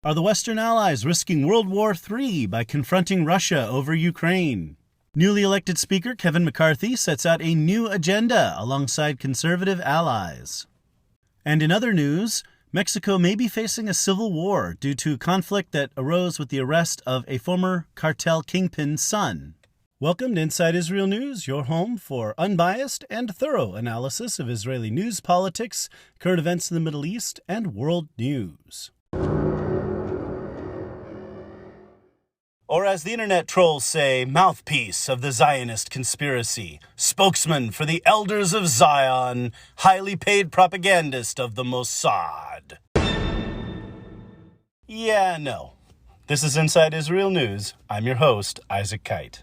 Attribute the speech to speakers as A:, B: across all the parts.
A: Are the Western Allies risking World War III by confronting Russia over Ukraine? Newly elected Speaker Kevin McCarthy sets out a new agenda alongside conservative allies. And in other news, Mexico may be facing a civil war due to conflict that arose with the arrest of a former cartel kingpin's son. Welcome to Inside Israel News, your home for unbiased and thorough analysis of Israeli news, politics, current events in the Middle East, and world news. Or as the internet trolls say, mouthpiece of the Zionist conspiracy, spokesman for the elders of Zion, highly paid propagandist of the Mossad. Yeah, no. This is Inside Israel News. I'm your host, Mensch-Kight.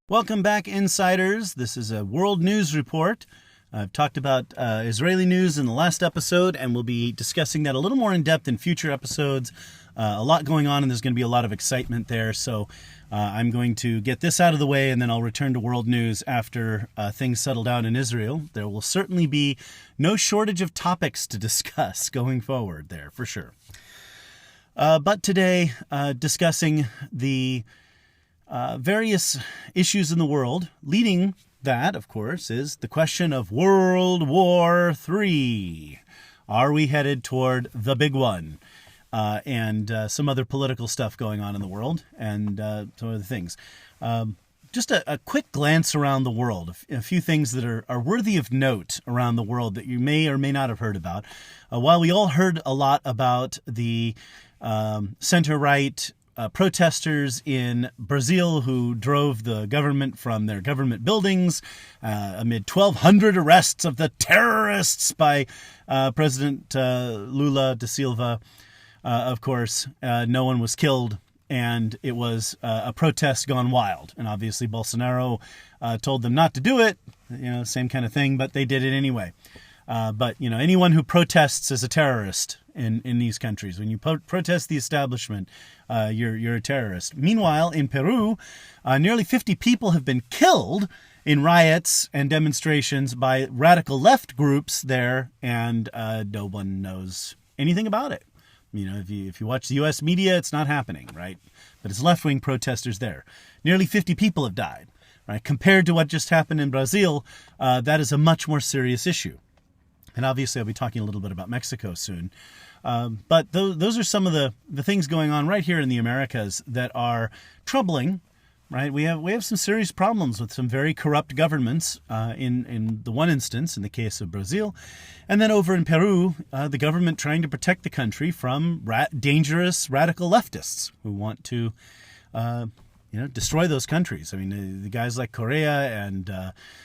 A: Welcome back, Insiders. This is a world news report. I've talked about Israeli news in the last episode, and we'll be discussing that a little more in depth in future episodes. A lot going on, and there's going to be a lot of excitement there. So I'm going to get this out of the way, and then I'll return to world news after things settle down in Israel. There will certainly be no shortage of topics to discuss going forward there, for sure. But today, discussing the various issues in the world, leading that, of course, is the question of World War III. Are we headed toward the big one? And some other political stuff going on in the world, and some other things. Just a quick glance around the world, a few things that are worthy of note around the world that you may or may not have heard about. While we all heard a lot about the center-right protesters in Brazil who drove the government from their government buildings amid 1,200 arrests of the terrorists by President Lula da Silva. Of course, no one was killed, and it was a protest gone wild. And obviously Bolsonaro told them not to do it, same kind of thing, but they did it anyway. But anyone who protests is a terrorist in these countries. When you protest the establishment, you're a terrorist. Meanwhile, in Peru, nearly 50 people have been killed in riots and demonstrations by radical left groups there, and no one knows anything about it. If you watch the U.S. media, it's not happening, right? But it's left-wing protesters there. Nearly 50 people have died, right? Compared to what just happened in Brazil, that is a much more serious issue. And obviously, I'll be talking a little bit about Mexico soon. But those are some of the things going on right here in the Americas that are troubling, right? We have some serious problems with some very corrupt governments in the one instance, in the case of Brazil. And then over in Peru, the government trying to protect the country from dangerous radical leftists who want to destroy those countries. I mean, the guys like Correa and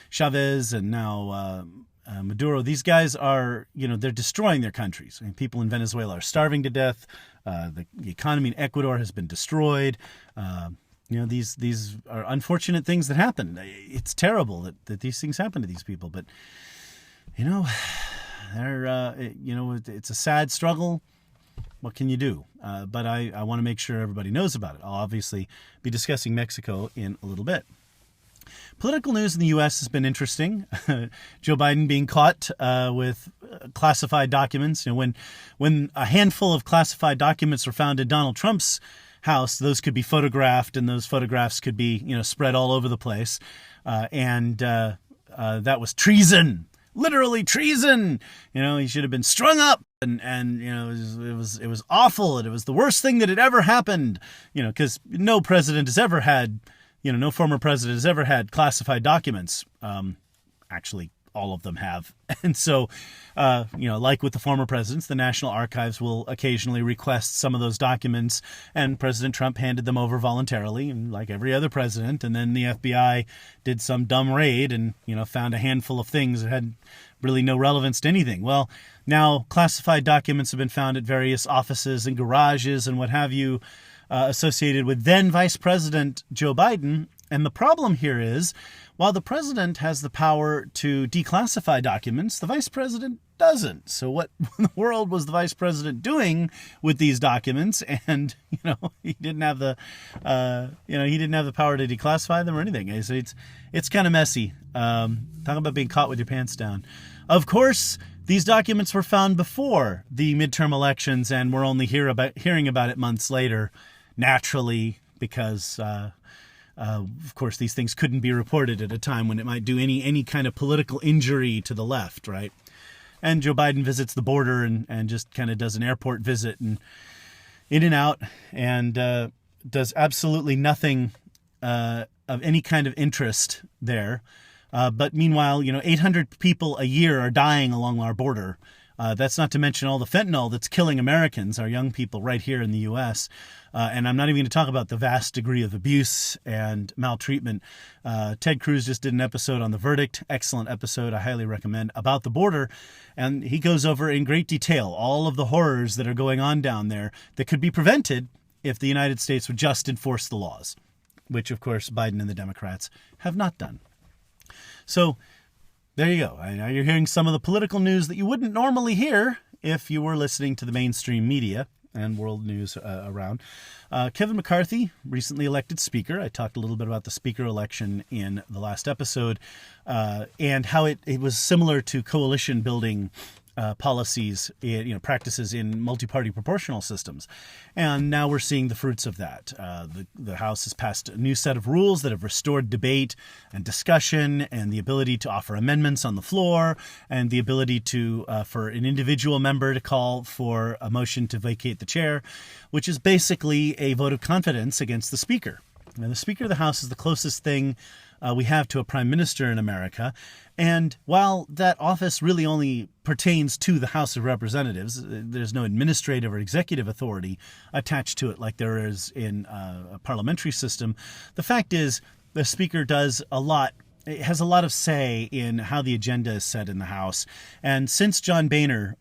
A: Chavez and now Maduro, these guys are, they're destroying their countries. I mean, people in Venezuela are starving to death. The economy in Ecuador has been destroyed. These are unfortunate things that happen. It's terrible that these things happen to these people. But, it's a sad struggle. What can you do? But I want to make sure everybody knows about it. I'll obviously be discussing Mexico in a little bit. Political news in the U.S. has been interesting. Joe Biden being caught with classified documents. When a handful of classified documents were found in Donald Trump's house, those could be photographed, and those photographs could be spread all over the place. And that was treason, literally treason. He should have been strung up, and it was awful, and it was the worst thing that had ever happened. Because no president has ever had. No former president has ever had classified documents. Actually, all of them have. And so, like with the former presidents, the National Archives will occasionally request some of those documents, and President Trump handed them over voluntarily, and like every other president. And then the FBI did some dumb raid and, found a handful of things that had really no relevance to anything. Well, now classified documents have been found at various offices and garages and what have you, associated with then Vice President Joe Biden. And the problem here is, while the president has the power to declassify documents, the vice president doesn't. So what in the world was the vice president doing with these documents? And he didn't have the power to declassify them or anything. So it's kind of messy. Talk about being caught with your pants down. Of course, these documents were found before the midterm elections, and we're only hearing about it months later, naturally, because of course these things couldn't be reported at a time when it might do any kind of political injury to the left, right? And Joe Biden visits the border and just kind of does an airport visit and in and out, and does absolutely nothing of any kind of interest there. But meanwhile, 800 people a year are dying along our border. That's not to mention all the fentanyl that's killing Americans, our young people right here in the U.S. And I'm not even going to talk about the vast degree of abuse and maltreatment. Ted Cruz just did an episode on The Verdict, excellent episode, I highly recommend, about the border. And he goes over in great detail all of the horrors that are going on down there that could be prevented if the United States would just enforce the laws, which, of course, Biden and the Democrats have not done. So there you go. Now you're hearing some of the political news that you wouldn't normally hear if you were listening to the mainstream media and world news around. Kevin McCarthy, recently elected speaker. I talked a little bit about the speaker election in the last episode and how it was similar to coalition building policies, practices in multi-party proportional systems. And now we're seeing the fruits of that. The House has passed a new set of rules that have restored debate and discussion and the ability to offer amendments on the floor and the ability to for an individual member to call for a motion to vacate the chair, which is basically a vote of confidence against the Speaker. And the Speaker of the House is the closest thing we have to a prime minister in America. And while that office really only pertains to the House of Representatives, there's no administrative or executive authority attached to it like there is in a parliamentary system. The fact is the Speaker does a lot. It has a lot of say in how the agenda is set in the House. And since John Boehner,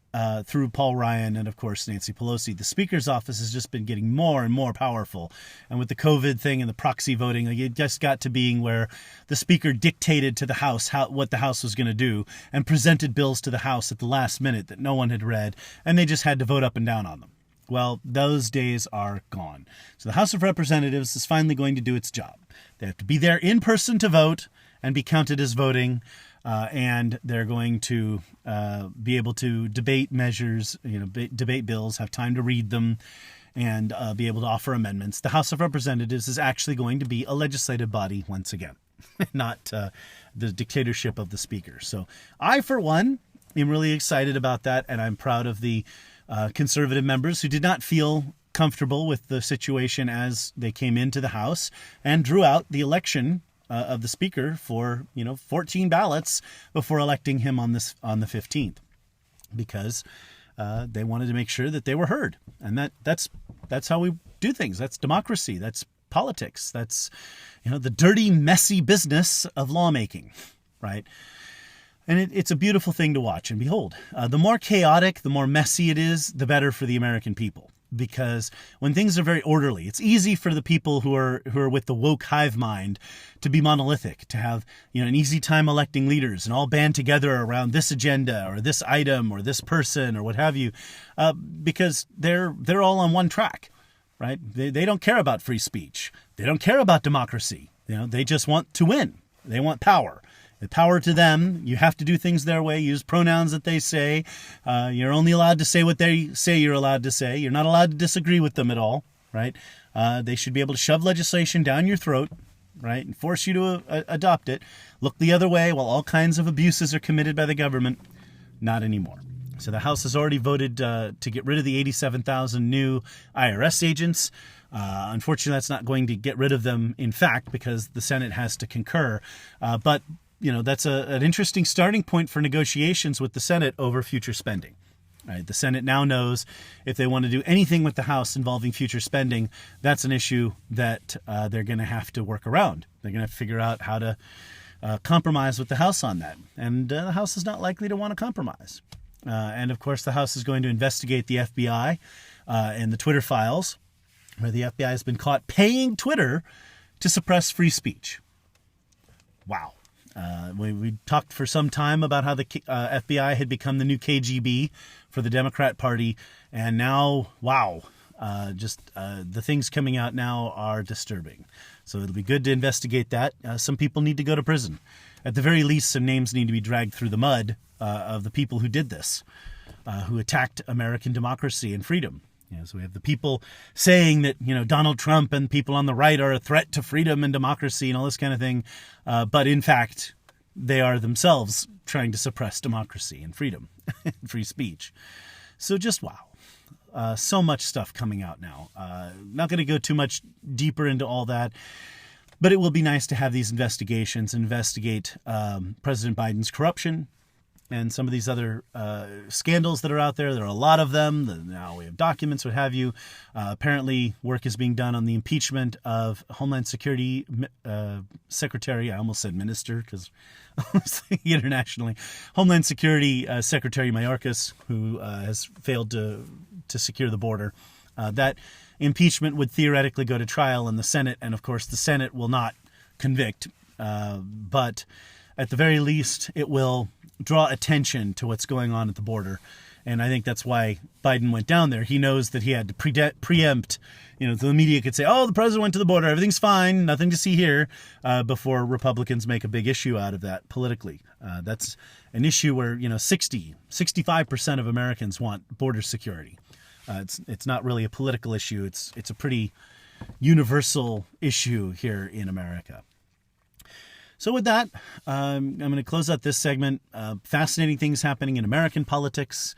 A: through Paul Ryan and, of course, Nancy Pelosi, the Speaker's office has just been getting more and more powerful. And with the COVID thing and the proxy voting, it just got to being where the Speaker dictated to the House what the House was going to do and presented bills to the House at the last minute that no one had read, and they just had to vote up and down on them. Well, those days are gone. So the House of Representatives is finally going to do its job. They have to be there in person to vote and be counted as voting, and they're going to be able to debate measures, debate bills, have time to read them, and be able to offer amendments. The House of Representatives is actually going to be a legislative body once again, not the dictatorship of the Speaker. So I, for one, am really excited about that, and I'm proud of the conservative members who did not feel comfortable with the situation as they came into the House and drew out the election of the Speaker for 14 ballots before electing him on the 15th, because they wanted to make sure that they were heard, and that's how we do things. That's democracy. That's politics. That's the dirty, messy business of lawmaking, right? And it's a beautiful thing to watch and behold. The more chaotic, the more messy it is, the better for the American people. Because when things are very orderly, it's easy for the people who are with the woke hive mind to be monolithic, to have an easy time electing leaders and all band together around this agenda or this item or this person or what have you, because they're all on one track, right? They don't care about free speech. They don't care about democracy. They just want to win. They want power. The power to them. You have to do things their way. Use pronouns that they say. You're only allowed to say what they say you're allowed to say. You're not allowed to disagree with them at all, right? They should be able to shove legislation down your throat, right, and force you to adopt it. Look the other way while all kinds of abuses are committed by the government. Not anymore. So the House has already voted to get rid of the 87,000 new IRS agents. Unfortunately, that's not going to get rid of them, in fact, because the Senate has to concur. But that's an interesting starting point for negotiations with the Senate over future spending. Right? The Senate now knows if they want to do anything with the House involving future spending, that's an issue that they're going to have to work around. They're going to figure out how to compromise with the House on that. And the House is not likely to want to compromise. And, of course, the House is going to investigate the FBI and the Twitter files, where the FBI has been caught paying Twitter to suppress free speech. Wow. We talked for some time about how the FBI had become the new KGB for the Democrat Party, and now, wow, the things coming out now are disturbing. So it'll be good to investigate that. Some people need to go to prison. At the very least, some names need to be dragged through the mud of the people who did this, who attacked American democracy and freedom. So we have the people saying that, Donald Trump and people on the right are a threat to freedom and democracy and all this kind of thing. But in fact, they are themselves trying to suppress democracy and freedom and free speech. So just wow. So much stuff coming out now. Not going to go too much deeper into all that, but it will be nice to have these investigations, investigate President Biden's corruption and some of these other scandals that are out there. There are a lot of them. Now we have documents, what have you. Apparently, work is being done on the impeachment of Homeland Security Secretary. I almost said minister because internationally. Homeland Security Secretary Mayorkas, who has failed to secure the border. That impeachment would theoretically go to trial in the Senate, and of course the Senate will not convict. But at the very least, it will draw attention to what's going on at the border. And I think that's why Biden went down there. He knows that he had to preempt, the media could say, oh, the president went to the border, everything's fine, nothing to see here, before Republicans make a big issue out of that politically. That's an issue where, 65% of Americans want border security. It's not really a political issue. It's a pretty universal issue here in America. So with that, I'm going to close out this segment. Fascinating things happening in American politics.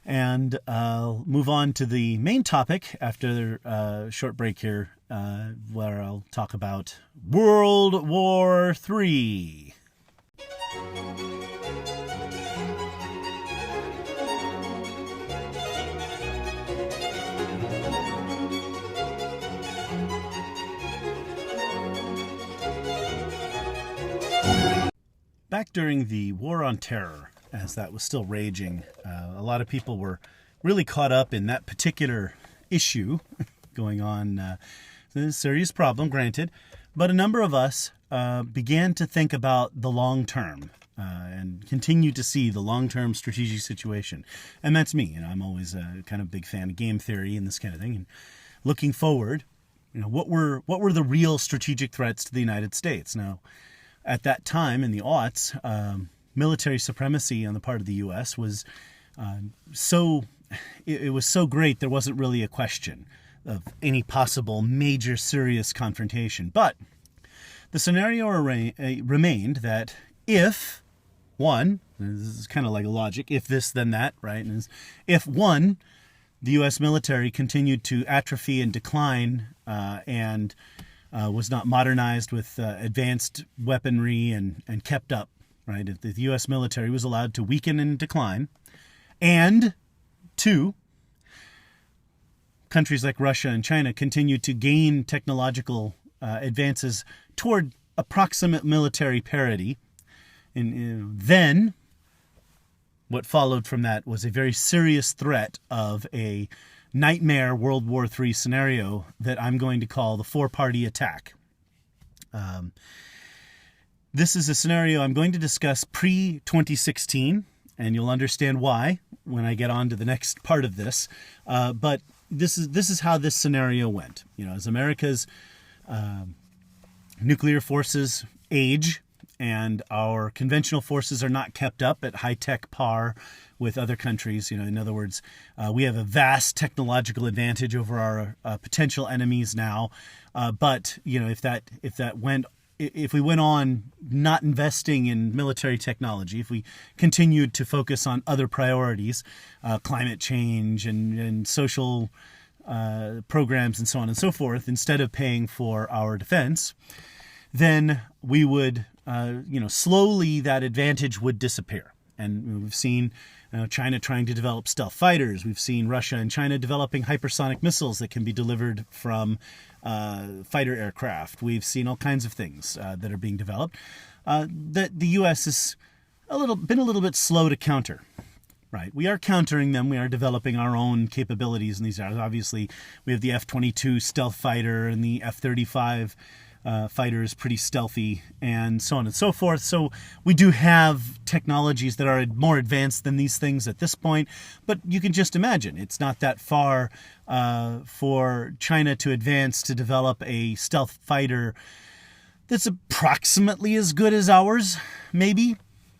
A: And I'll move on to the main topic after a short break here, where I'll talk about World War III. Back during the War on Terror, as that was still raging, a lot of people were really caught up in that particular issue going on. It's a serious problem, granted, but a number of us began to think about the long term and continue to see the long-term strategic situation. And that's me. I'm always a kind of big fan of game theory and this kind of thing. And looking forward, what were the real strategic threats to the United States? Now, at that time, in the aughts, military supremacy on the part of the U.S. was it was so great there wasn't really a question of any possible major serious confrontation. But the scenario remained that if, one, this is kind of like a logic, if this, then that, right? And if, one, the U.S. military continued to atrophy and decline and was not modernized with advanced weaponry and kept up, right? If the U.S. military was allowed to weaken and decline, and two, countries like Russia and China continued to gain technological advances toward approximate military parity, and then what followed from that was a very serious threat of a nightmare World War III scenario that I'm going to call the four-party attack. This is a scenario I'm going to discuss pre-2016, and you'll understand why when I get on to the next part of this. But this is how this scenario went. As America's nuclear forces age and our conventional forces are not kept up at high-tech par with other countries. In other words, we have a vast technological advantage over our potential enemies now. But if we went on not investing in military technology, if we continued to focus on other priorities, climate change and social programs and so on and so forth, instead of paying for our defense, then we would, slowly that advantage would disappear. And we've seen China trying to develop stealth fighters. We've seen Russia and China developing hypersonic missiles that can be delivered from fighter aircraft. We've seen all kinds of things that are being developed that the U.S. has been a little bit slow to counter. Right, we are countering them. We are developing our own capabilities in these areas. Obviously, we have the F-22 stealth fighter and the F-35 fighter is pretty stealthy, and so on and so forth. So we do have technologies that are more advanced than these things at this point, but you can just imagine it's not that far for China to advance to develop a stealth fighter that's approximately as good as ours, maybe,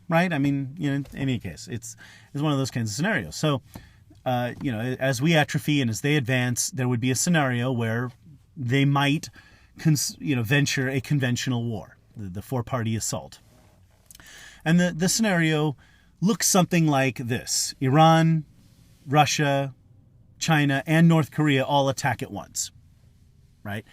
A: right? I mean, in any case, it's one of those kinds of scenarios. So, as we atrophy and as they advance, there would be a scenario where they might venture a conventional war, the four-party assault. And the scenario looks something like this. Iran, Russia, China, and North Korea all attack at once, right?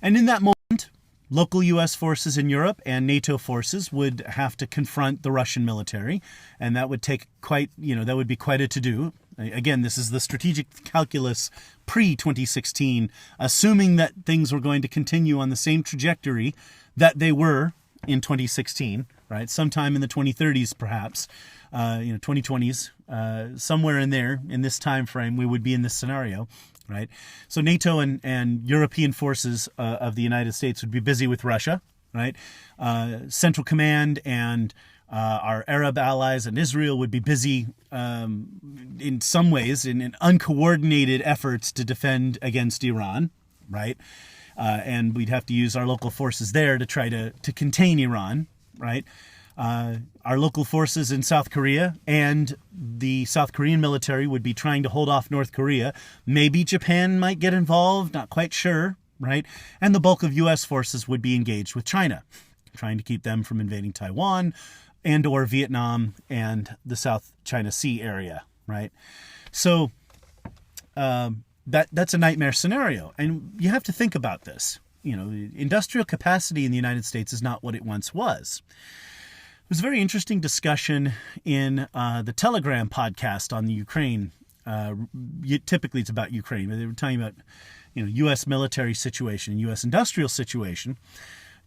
A: And in that moment, local U.S. forces in Europe and NATO forces would have to confront the Russian military, and that would take that would be quite a to-do. Again, this is the strategic calculus pre-2016, assuming that things were going to continue on the same trajectory that they were in 2016, right? Sometime in the 2030s, perhaps, 2020s, somewhere in there, in this time frame, we would be in this scenario, right? So NATO and European forces of the United States would be busy with Russia, right? Central Command and our Arab allies and Israel would be busy in some ways in uncoordinated efforts to defend against Iran, right? And we'd have to use our local forces there to try to contain Iran, right? Our local forces in South Korea and the South Korean military would be trying to hold off North Korea. Maybe Japan might get involved, not quite sure, right? And the bulk of U.S. forces would be engaged with China, trying to keep them from invading Taiwan and or Vietnam and the South China Sea area, right? So that's a nightmare scenario. And you have to think about this. Industrial capacity in the United States is not what it once was. It was a very interesting discussion in the Telegram podcast on the Ukraine. Typically it's about Ukraine, but they were talking about U.S. military situation, U.S. industrial situation.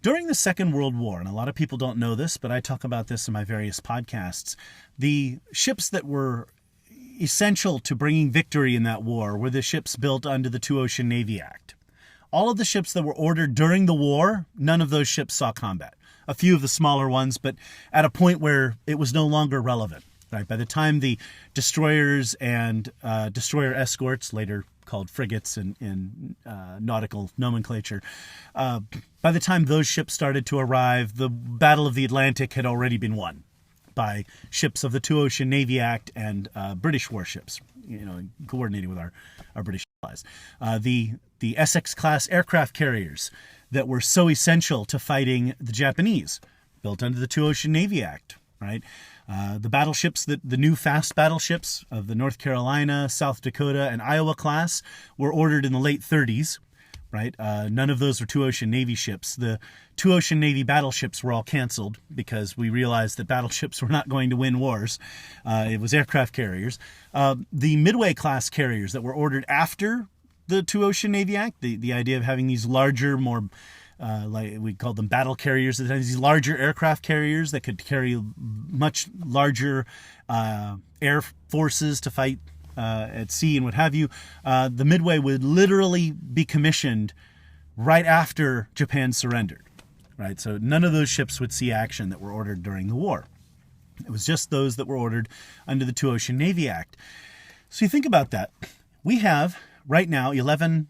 A: During the Second World War, and a lot of people don't know this, but I talk about this in my various podcasts, the ships that were essential to bringing victory in that war were the ships built under the Two-Ocean Navy Act. All of the ships that were ordered during the war, none of those ships saw combat. A few of the smaller ones, but at a point where it was no longer relevant. Right? By the time the destroyers and destroyer escorts, later called frigates in nautical nomenclature, by the time those ships started to arrive, the Battle of the Atlantic had already been won by ships of the Two-Ocean Navy Act and British warships, coordinating with our British allies. The Essex-class aircraft carriers that were so essential to fighting the Japanese, built under the Two-Ocean Navy Act, right? The battleships, the new fast battleships of the North Carolina, South Dakota, and Iowa class were ordered in the late 30s, right? None of those were Two-Ocean Navy ships. The Two-Ocean Navy battleships were all canceled because we realized that battleships were not going to win wars. It was aircraft carriers. The Midway-class carriers that were ordered after the Two-Ocean Navy Act, the idea of having these larger, more like we called them battle carriers, these larger aircraft carriers that could carry much larger air forces to fight at sea and what have you. The Midway would literally be commissioned right after Japan surrendered, right? So none of those ships would see action that were ordered during the war. It was just those that were ordered under the Two-Ocean Navy Act. So you think about that. We have right now 11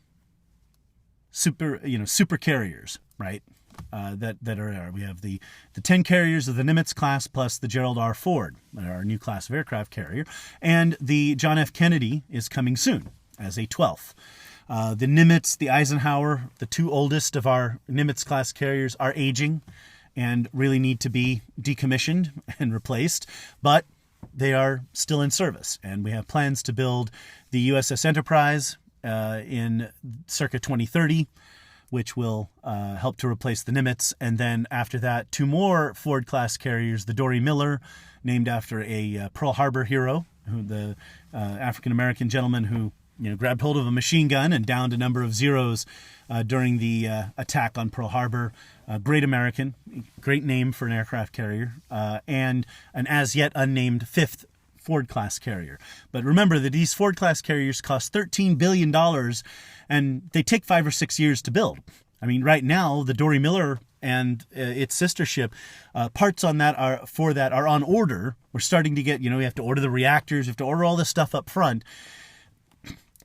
A: super carriers, right? That are there. We have the 10 carriers of the Nimitz class plus the Gerald R. Ford, our new class of aircraft carrier, and the John F. Kennedy is coming soon as a 12th. The Nimitz, the Eisenhower, the two oldest of our Nimitz class carriers are aging and really need to be decommissioned and replaced, but they are still in service. And we have plans to build the USS Enterprise in circa 2030, which will help to replace the Nimitz. And then after that, two more Ford-class carriers, the Dory Miller, named after a Pearl Harbor hero, the African-American gentleman who grabbed hold of a machine gun and downed a number of Zeros during the attack on Pearl Harbor. Great American, great name for an aircraft carrier, and an as-yet unnamed fifth Ford-class carrier. But remember that these Ford-class carriers cost $13 billion, and they take 5 or 6 years to build. I mean, right now, the Dory Miller and its sister ship, parts on that are on order. We're starting to get, we have to order the reactors, we have to order all this stuff up front.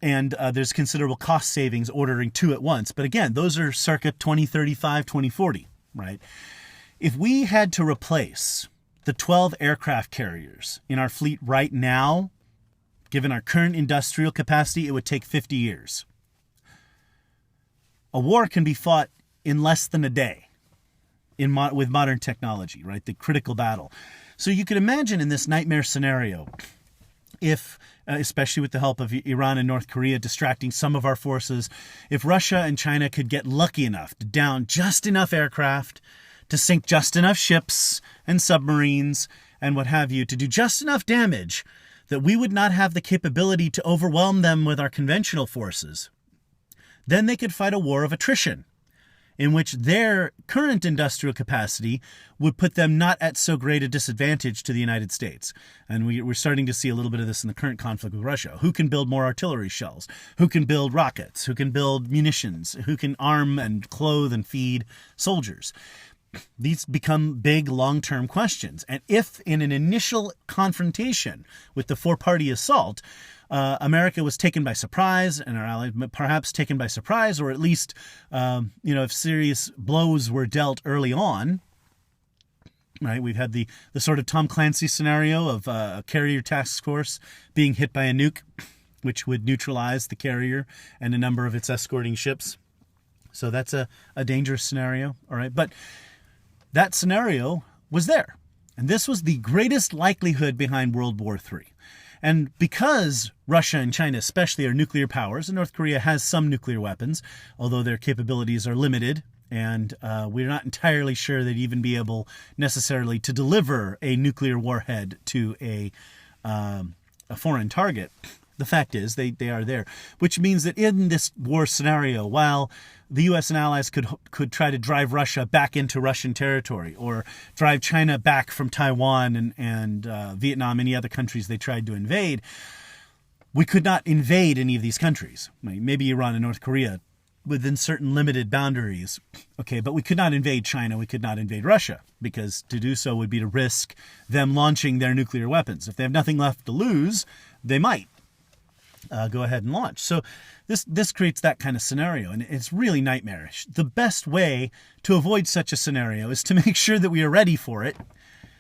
A: And there's considerable cost savings ordering 2 at once. But again, those are circa 2035, 2040, right? If we had to replace the 12 aircraft carriers in our fleet right now, given our current industrial capacity, it would take 50 years. A war can be fought in less than a day with modern technology, right? The critical battle. So you could imagine in this nightmare scenario, if, especially with the help of Iran and North Korea distracting some of our forces, if Russia and China could get lucky enough to down just enough aircraft, to sink just enough ships and submarines and what have you, to do just enough damage that we would not have the capability to overwhelm them with our conventional forces, then they could fight a war of attrition, in which their current industrial capacity would put them not at so great a disadvantage to the United States. And we're starting to see a little bit of this in the current conflict with Russia. Who can build more artillery shells? Who can build rockets? Who can build munitions? Who can arm and clothe and feed soldiers? These become big long-term questions. And if in an initial confrontation with the four-party assault, America was taken by surprise, and our allies perhaps taken by surprise, or at least, if serious blows were dealt early on, right? We've had the sort of Tom Clancy scenario of a carrier task force being hit by a nuke, which would neutralize the carrier and a number of its escorting ships. So that's a dangerous scenario, all right? But that scenario was there, and this was the greatest likelihood behind World War III. And because Russia and China especially are nuclear powers, and North Korea has some nuclear weapons, although their capabilities are limited, and we're not entirely sure they'd even be able necessarily to deliver a nuclear warhead to a foreign target. The fact is they are there, which means that in this war scenario, while the U.S. and allies could try to drive Russia back into Russian territory, or drive China back from Taiwan and Vietnam, any other countries they tried to invade, we could not invade any of these countries. Maybe Iran and North Korea within certain limited boundaries. Okay, but we could not invade China. We could not invade Russia, because to do so would be to risk them launching their nuclear weapons. If they have nothing left to lose, they might go ahead and launch. So this creates that kind of scenario, and it's really nightmarish. The best way to avoid such a scenario is to make sure that we are ready for it,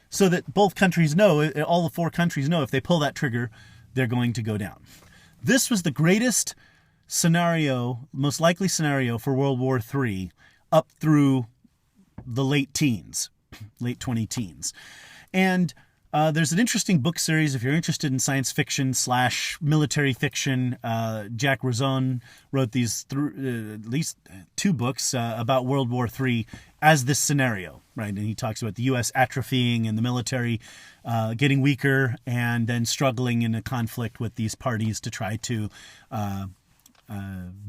A: so that both countries know, all the 4 countries know, if they pull that trigger, they're going to go down. This was the greatest scenario, most likely scenario for World War III up through the late 20 teens. And there's an interesting book series, if you're interested in science fiction / military fiction. Jack Razon wrote these at least 2 books about World War III as this scenario, right? And he talks about the U.S. atrophying and the military getting weaker, and then struggling in a conflict with these parties to try to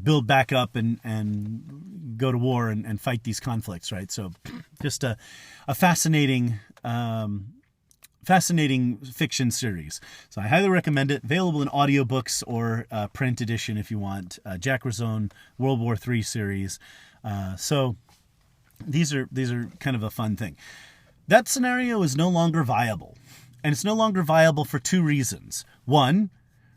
A: build back up and go to war and fight these conflicts, right? So just a fascinating fiction series. So I highly recommend it. Available in audiobooks or print edition if you want. Jack Razon World War III series. So these are kind of a fun thing. That scenario is no longer viable. And it's no longer viable for 2 reasons. One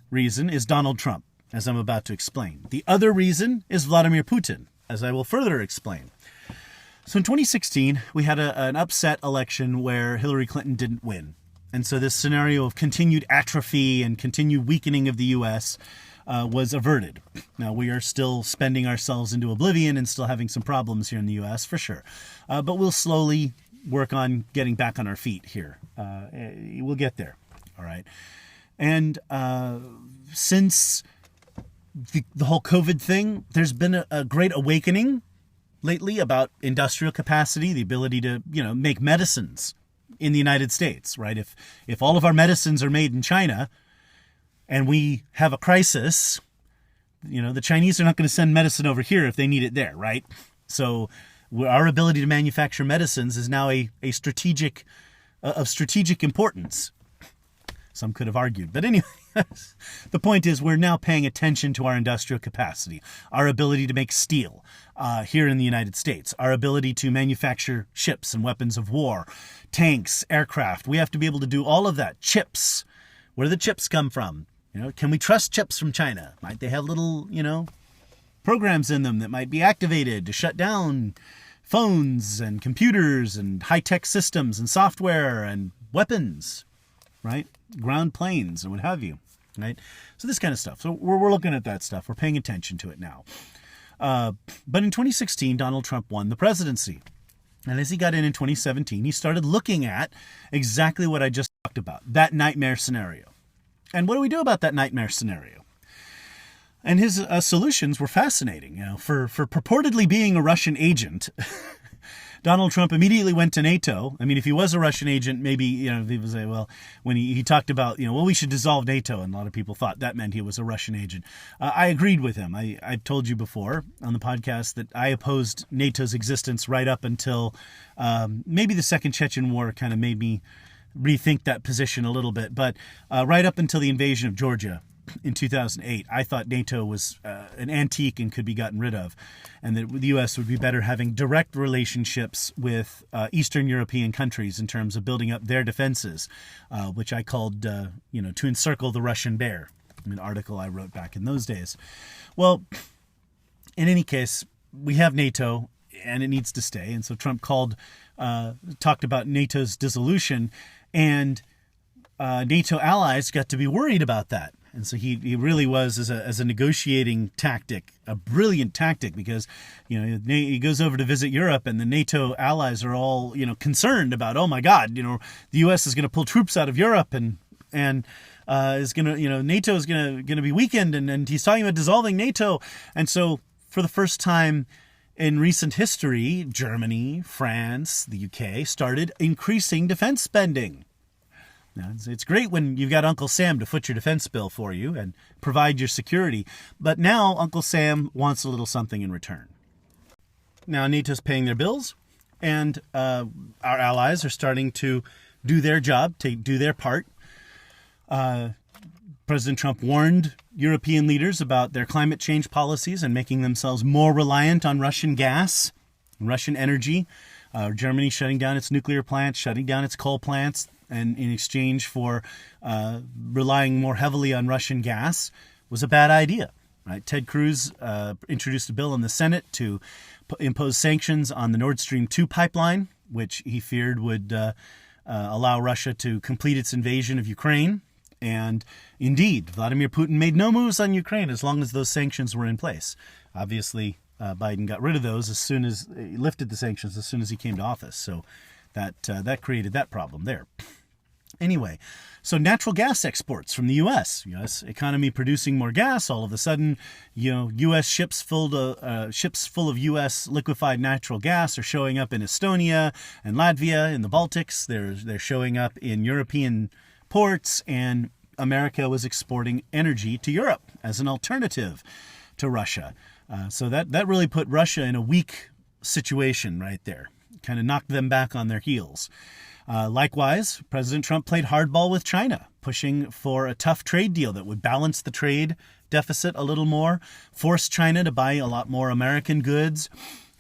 A: reason is Donald Trump, as I'm about to explain. The other reason is Vladimir Putin, as I will further explain. So in 2016, we had an upset election where Hillary Clinton didn't win. And so this scenario of continued atrophy and continued weakening of the U.S. Was averted. Now, we are still spending ourselves into oblivion and still having some problems here in the U.S., for sure. But we'll slowly work on getting back on our feet here. We'll get there, all right? And since the whole COVID thing, there's been a great awakening lately about industrial capacity, the ability to, make medicines in the United States, right? If all of our medicines are made in China and we have a crisis, the Chinese are not going to send medicine over here if they need it there, right? So our ability to manufacture medicines is now a strategic of strategic importance. some could have argued. But anyway, the point is we're now paying attention to our industrial capacity, our ability to make steel here in the United States, our ability to manufacture ships and weapons of war, tanks, aircraft. We have to be able to do all of that. Chips. Where do the chips come from? Can we trust chips from China? Might they have little, programs in them that might be activated to shut down phones and computers and high-tech systems and software and weapons, right? Ground planes and what have you, right? So this kind of stuff. So we're looking at that stuff. We're paying attention to it now. But in 2016, Donald Trump won the presidency. And as he got in 2017, he started looking at exactly what I just talked about, that nightmare scenario. And what do we do about that nightmare scenario? And his solutions were fascinating. For purportedly being a Russian agent, Donald Trump immediately went to NATO. I mean, if he was a Russian agent, maybe, people say, well, when he talked about, we should dissolve NATO. And a lot of people thought that meant he was a Russian agent. I agreed with him. I've told you before on the podcast that I opposed NATO's existence right up until maybe the Second Chechen War kind of made me rethink that position a little bit. But right up until the invasion of Georgia in 2008, I thought NATO was an antique and could be gotten rid of, and that the U.S. would be better having direct relationships with Eastern European countries in terms of building up their defenses, which I called, to encircle the Russian bear, an article I wrote back in those days. Well, in any case, we have NATO, and it needs to stay. And so Trump talked about NATO's dissolution, and NATO allies got to be worried about that. And so he really was, as a negotiating tactic, a brilliant tactic, because, he goes over to visit Europe and the NATO allies are all, concerned about, oh my God, the U.S. is going to pull troops out of Europe and is going to, NATO is going to be weakened. And he's talking about dissolving NATO. And so for the first time in recent history, Germany, France, the UK started increasing defense spending. Now, it's great when you've got Uncle Sam to foot your defense bill for you and provide your security. But now Uncle Sam wants a little something in return. Now NATO's paying their bills, and our allies are starting to do their job, to do their part. President Trump warned European leaders about their climate change policies and making themselves more reliant on Russian gas and Russian energy. Germany shutting down its nuclear plants, shutting down its coal plants, and in exchange for relying more heavily on Russian gas was a bad idea. Right? Ted Cruz introduced a bill in the Senate to impose sanctions on the Nord Stream 2 pipeline, which he feared would allow Russia to complete its invasion of Ukraine. And indeed, Vladimir Putin made no moves on Ukraine as long as those sanctions were in place. Obviously, Biden got rid of those as soon as he lifted the sanctions as soon as he came to office. So that created that problem there. Anyway, so natural gas exports from the U.S. Economy producing more gas. All of a sudden, U.S. ships full of U.S. liquefied natural gas are showing up in Estonia and Latvia in the Baltics. They're showing up in European ports, and America was exporting energy to Europe as an alternative to Russia. So that really put Russia in a weak situation right there. Kind of knocked them back on their heels. Likewise, President Trump played hardball with China, pushing for a tough trade deal that would balance the trade deficit a little more, force China to buy a lot more American goods,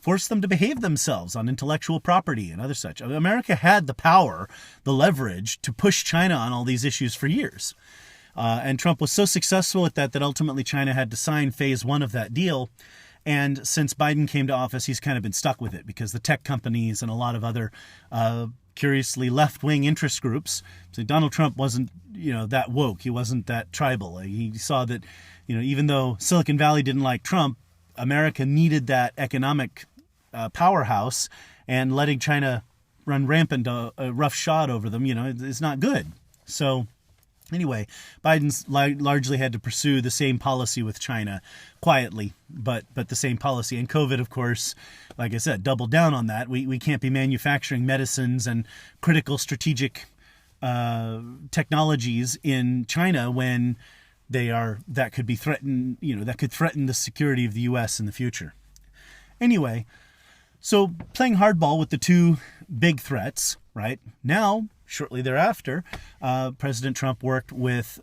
A: force them to behave themselves on intellectual property and other such. America had the power, the leverage to push China on all these issues for years. And Trump was so successful at that ultimately China had to sign phase one of that deal. And since Biden came to office, he's kind of been stuck with it because the tech companies and a lot of other curiously left-wing interest groups. So Donald Trump wasn't, that woke. He wasn't that tribal. He saw that, even though Silicon Valley didn't like Trump, America needed that economic powerhouse, and letting China run rampant roughshod over them, is not good. So anyway, Biden's largely had to pursue the same policy with China quietly, but the same policy. And COVID, of course, like I said, doubled down on that. We can't be manufacturing medicines and critical strategic technologies in China when that could be threatened, that could threaten the security of the U.S. in the future. Anyway, so playing hardball with the two big threats, right? Now, shortly thereafter, President Trump worked with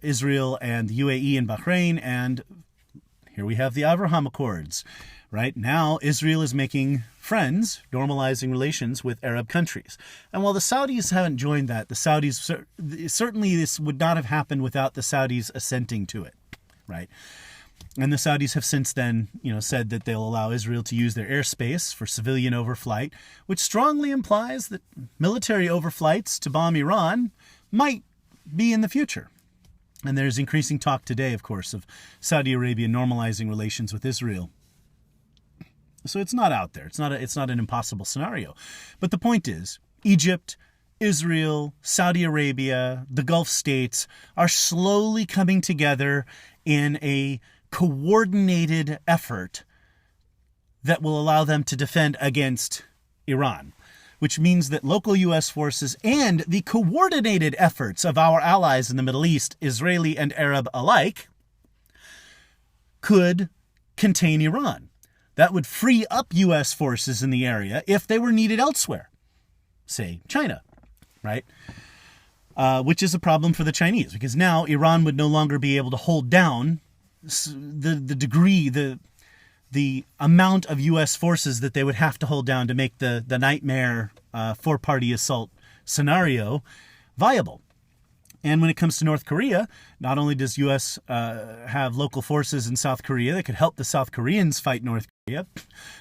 A: Israel and the UAE and Bahrain, and here we have the Abraham Accords. Right now, Israel is making friends, normalizing relations with Arab countries. And while the Saudis haven't joined that, the Saudis, certainly this would not have happened without the Saudis assenting to it, right? And the Saudis have since then, said that they'll allow Israel to use their airspace for civilian overflight, which strongly implies that military overflights to bomb Iran might be in the future. And there's increasing talk today, of course, of Saudi Arabia normalizing relations with Israel. So it's not out there. It's not an impossible scenario. But the point is, Egypt, Israel, Saudi Arabia, the Gulf states are slowly coming together in a coordinated effort that will allow them to defend against Iran, which means that local U.S. forces and the coordinated efforts of our allies in the Middle East, Israeli and Arab alike, could contain Iran. That would free up U.S. forces in the area if they were needed elsewhere, say China, right? Which is a problem for the Chinese, because now Iran would no longer be able to hold down the amount of U.S. forces that they would have to hold down to make the nightmare four-party assault scenario viable. And when it comes to North Korea, not only does U.S. have local forces in South Korea that could help the South Koreans fight North Korea,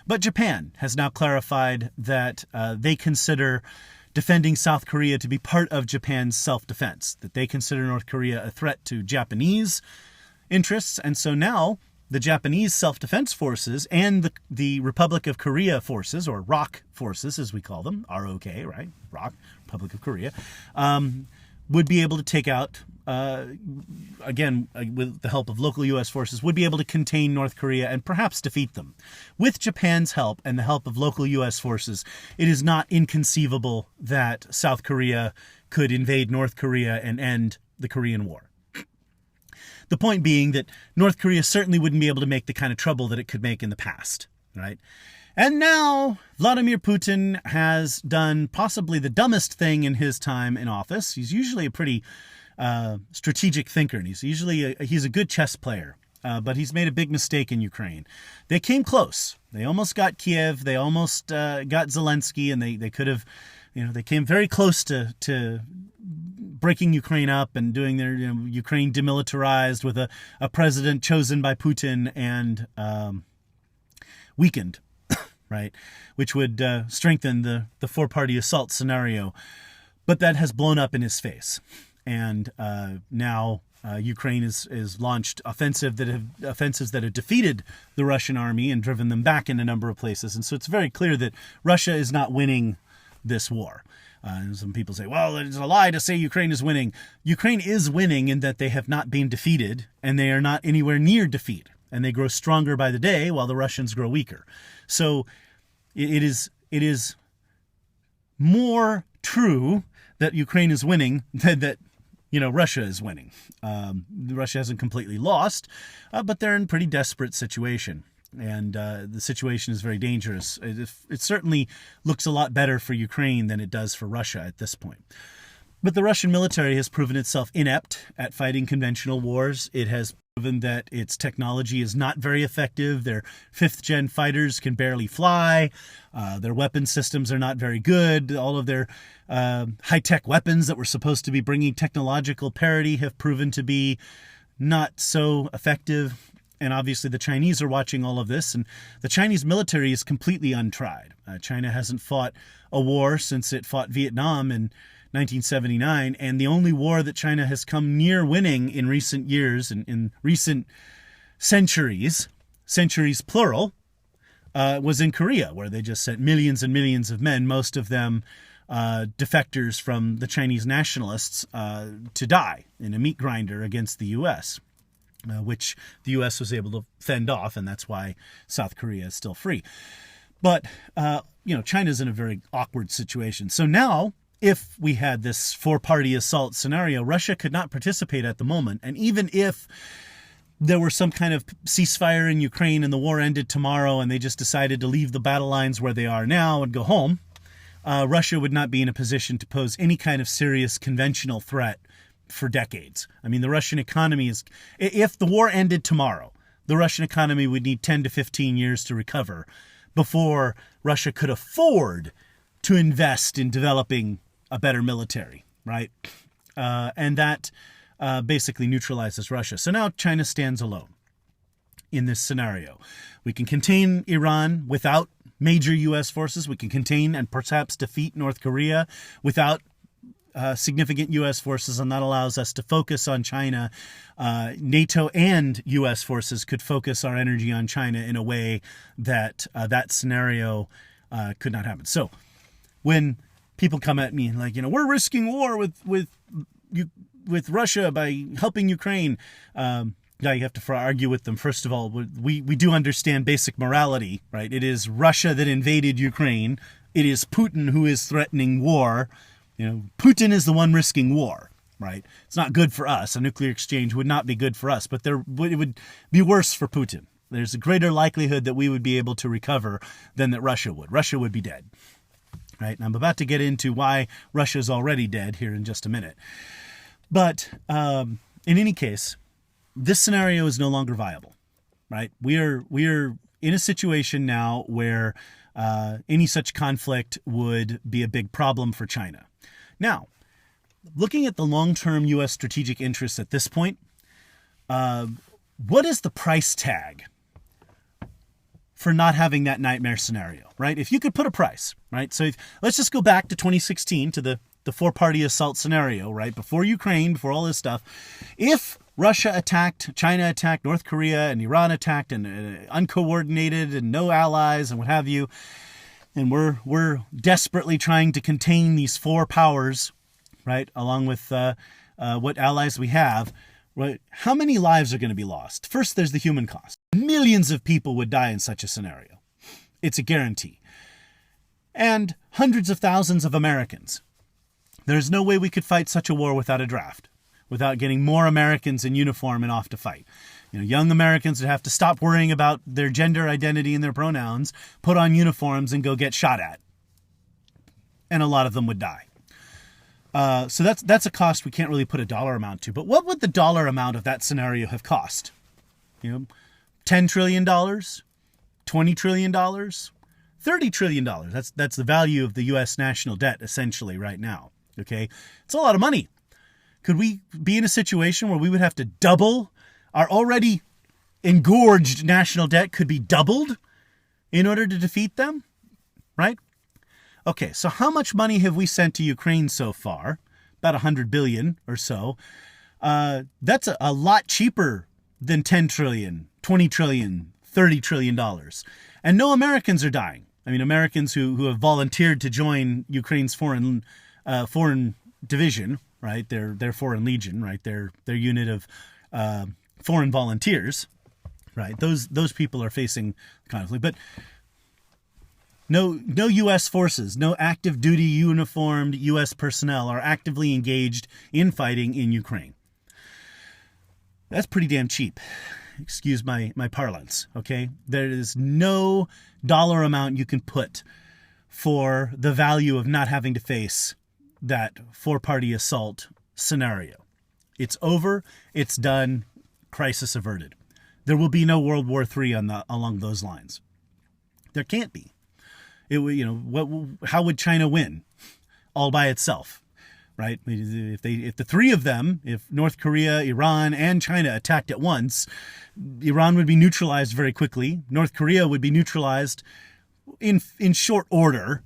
A: but Japan has now clarified that they consider defending South Korea to be part of Japan's self-defense, that they consider North Korea a threat to Japanese interests. And so now the Japanese self-defense forces and the Republic of Korea forces, or ROK forces as we call them, R-O-K, right? ROK, Republic of Korea, would be able to take out, again, with the help of local U.S. forces, would be able to contain North Korea and perhaps defeat them. With Japan's help and the help of local U.S. forces, it is not inconceivable that South Korea could invade North Korea and end the Korean War. The point being that North Korea certainly wouldn't be able to make the kind of trouble that it could make in the past, right? And now Vladimir Putin has done possibly the dumbest thing in his time in office. He's usually a pretty strategic thinker, and he's a good chess player. But he's made a big mistake in Ukraine. They came close. They almost got Kiev. They almost got Zelensky, and they could have, they came very close to breaking Ukraine up and doing their Ukraine demilitarized with a president chosen by Putin and weakened. Right, which would strengthen the four-party assault scenario. But that has blown up in his face. And now Ukraine has launched offensives that have defeated the Russian army and driven them back in a number of places. And so it's very clear that Russia is not winning this war. And some people say, well, it's a lie to say Ukraine is winning. Ukraine is winning in that they have not been defeated, and they are not anywhere near defeat. And they grow stronger by the day while the Russians grow weaker. So it is more true that Ukraine is winning than that Russia is winning. Russia hasn't completely lost, but they're in a pretty desperate situation. And the situation is very dangerous. It certainly looks a lot better for Ukraine than it does for Russia at this point. But the Russian military has proven itself inept at fighting conventional wars. It has proven that its technology is not very effective. Their fifth-gen fighters can barely fly. Their weapon systems are not very good. All of their high-tech weapons that were supposed to be bringing technological parity have proven to be not so effective. And obviously the Chinese are watching all of this, and the Chinese military is completely untried. China hasn't fought a war since it fought Vietnam in 1979, and the only war that China has come near winning in recent years, in recent centuries plural, was in Korea, where they just sent millions and millions of men, most of them defectors from the Chinese nationalists, to die in a meat grinder against the U.S., which the U.S. was able to fend off, and that's why South Korea is still free. But, China's in a very awkward situation. So now, if we had this four-party assault scenario, Russia could not participate at the moment. And even if there were some kind of ceasefire in Ukraine and the war ended tomorrow and they just decided to leave the battle lines where they are now and go home, Russia would not be in a position to pose any kind of serious conventional threat for decades. I mean, the Russian economy is, if the war ended tomorrow, the Russian economy would need 10 to 15 years to recover before Russia could afford to invest in developing a better military, right? And that basically neutralizes Russia. So now China stands alone in this scenario. We can contain Iran without major U.S. forces. We can contain and perhaps defeat North Korea without significant U.S. forces, and that allows us to focus on China. NATO and U.S. forces could focus our energy on China in a way that that scenario could not happen. So when people come at me like, we're risking war with Russia by helping Ukraine, you have to argue with them. First of all, we do understand basic morality, right? It is Russia that invaded Ukraine. It is Putin who is threatening war. Putin is the one risking war, right? It's not good for us. A nuclear exchange would not be good for us, but it would be worse for Putin. There's a greater likelihood that we would be able to recover than that Russia would. Russia would be dead, right? And I'm about to get into why Russia is already dead here in just a minute. But in any case, this scenario is no longer viable, right? We are in a situation now where any such conflict would be a big problem for China. Now, looking at the long-term U.S. strategic interests at this point, what is the price tag for not having that nightmare scenario, right? If you could put a price, right? So let's just go back to 2016 to the four-party assault scenario, right? Before Ukraine, before all this stuff. If Russia attacked, China attacked, North Korea and Iran attacked, and uncoordinated and no allies and what have you, and we're desperately trying to contain these four powers, right, along with what allies we have, right? How many lives are going to be lost? First, there's the human cost. Millions of people would die in such a scenario. It's a guarantee. And hundreds of thousands of Americans. There's no way we could fight such a war without a draft, without getting more Americans in uniform and off to fight. Young Americans would have to stop worrying about their gender identity and their pronouns, put on uniforms, and go get shot at. And a lot of them would die. So that's a cost we can't really put a dollar amount to. But what would the dollar amount of that scenario have cost? $10 trillion? $20 trillion? $30 trillion. That's the value of the U.S. national debt, essentially, right now. Okay? It's a lot of money. Could we be in a situation where we would have to double our already engorged national debt could be doubled in order to defeat them? Right? Okay, so how much money have we sent to Ukraine so far? About $100 billion or so. That's a lot cheaper than $10 trillion, $20 trillion, $30 trillion. And no Americans are dying. I mean, Americans who have volunteered to join Ukraine's foreign division, right? Their foreign legion, right? Their unit of foreign volunteers, right? Those people are facing conflict, but no U.S. forces, no active duty uniformed U.S. personnel are actively engaged in fighting in Ukraine. That's pretty damn cheap. Excuse my parlance, okay? There is no dollar amount you can put for the value of not having to face that four-party assault scenario. It's over. It's done. Crisis averted. There will be no World War III along those lines. There can't be. How would China win all by itself, right? If the three of them, if North Korea, Iran, and China attacked at once, Iran would be neutralized very quickly. North Korea would be neutralized in short order,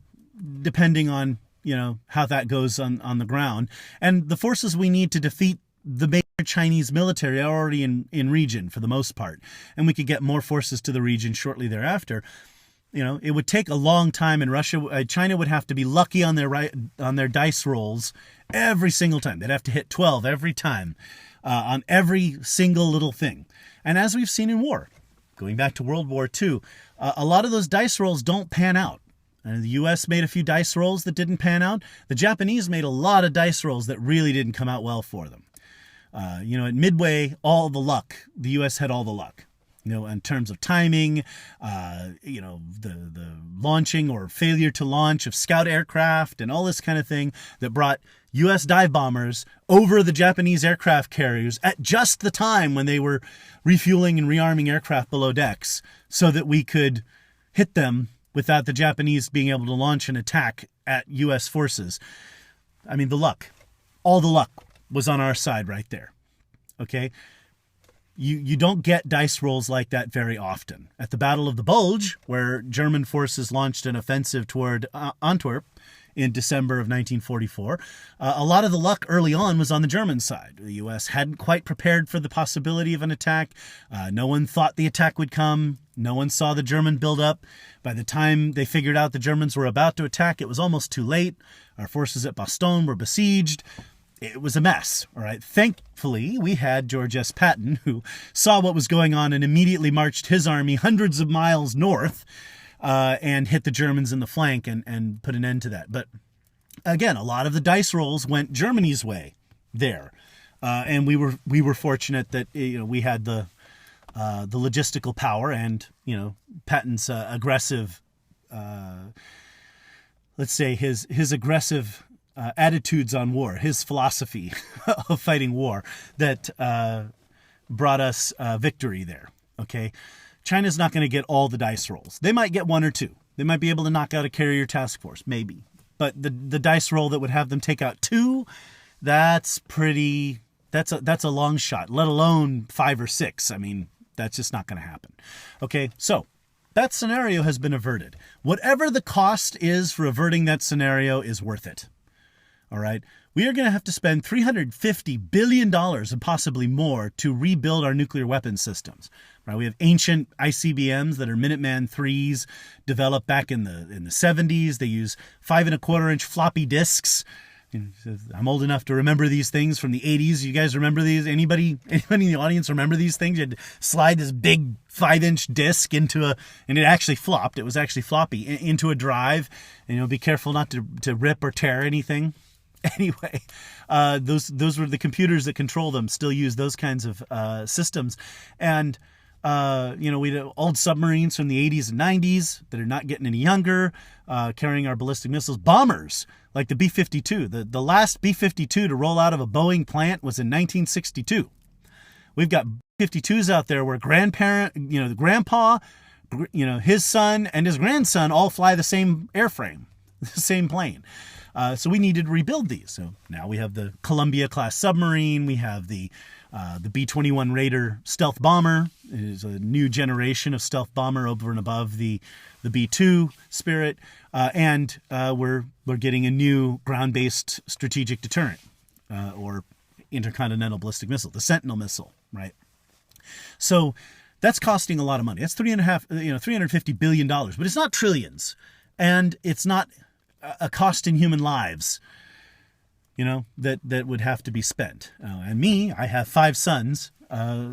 A: depending on how that goes on the ground. And the forces we need to defeat the major Chinese military are already in region for the most part, and we could get more forces to the region shortly thereafter. It would take a long time, and China would have to be lucky on their dice rolls every single time. They'd have to hit 12 every time on every single little thing. And as we've seen in war, going back to World War II, a lot of those dice rolls don't pan out. The U.S. made a few dice rolls that didn't pan out. The Japanese made a lot of dice rolls that really didn't come out well for them. At Midway, all the luck. The U.S. had all the luck. in terms of timing, the launching or failure to launch of scout aircraft and all this kind of thing that brought U.S. dive bombers over the Japanese aircraft carriers at just the time when they were refueling and rearming aircraft below decks so that we could hit them without the Japanese being able to launch an attack at U.S. forces. I mean, all the luck was on our side right there. Okay? You don't get dice rolls like that very often. At the Battle of the Bulge, where German forces launched an offensive toward Antwerp in December of 1944, a lot of the luck early on was on the German side. The U.S. hadn't quite prepared for the possibility of an attack. No one thought the attack would come. No one saw the German buildup. By the time they figured out the Germans were about to attack, it was almost too late. Our forces at Bastogne were besieged. It was a mess, all right? Thankfully, we had George S. Patton, who saw what was going on and immediately marched his army hundreds of miles north and hit the Germans in the flank and put an end to that. But again, a lot of the dice rolls went Germany's way there. And we were fortunate that we had the logistical power and Patton's aggressive, let's say his aggressive attitudes on war, his philosophy of fighting war that brought us victory there. Okay, China's not going to get all the dice rolls. They might get one or two. They might be able to knock out a carrier task force, maybe. But the dice roll that would have them take out two, that's a long shot. Let alone 5 or 6. I mean, that's just not going to happen. Okay, so that scenario has been averted. Whatever the cost is for averting that scenario is worth it. All right, we are going to have to spend $350 billion and possibly more to rebuild our nuclear weapons systems. Right, we have ancient ICBMs that are Minuteman IIIs developed back in the 70s. They use 5.25-inch floppy disks. I'm old enough to remember these things from the 80s. You guys remember these? Anybody in the audience remember these things? You had to slide this big 5-inch disc and it actually flopped. It was actually floppy into a drive. And be careful not to rip or tear anything. Anyway, those were the computers that control them. Still use those kinds of systems, and we had old submarines from the 80s and 90s that are not getting any younger, carrying our ballistic missiles. Bombers like the B-52. The last B-52 to roll out of a Boeing plant was in 1962. We've got B-52s out there where the grandpa, his son and his grandson all fly the same airframe, the same plane. So we needed to rebuild these. So now we have the Columbia-class submarine. We have the B-21 Raider stealth bomber. It is a new generation of stealth bomber over and above the B-2 Spirit. And we're getting a new ground-based strategic deterrent or intercontinental ballistic missile, the Sentinel missile, right? So that's costing a lot of money. That's $350 billion, but it's not trillions. And it's not a cost in human lives, that would have to be spent. And me, I have 5 sons,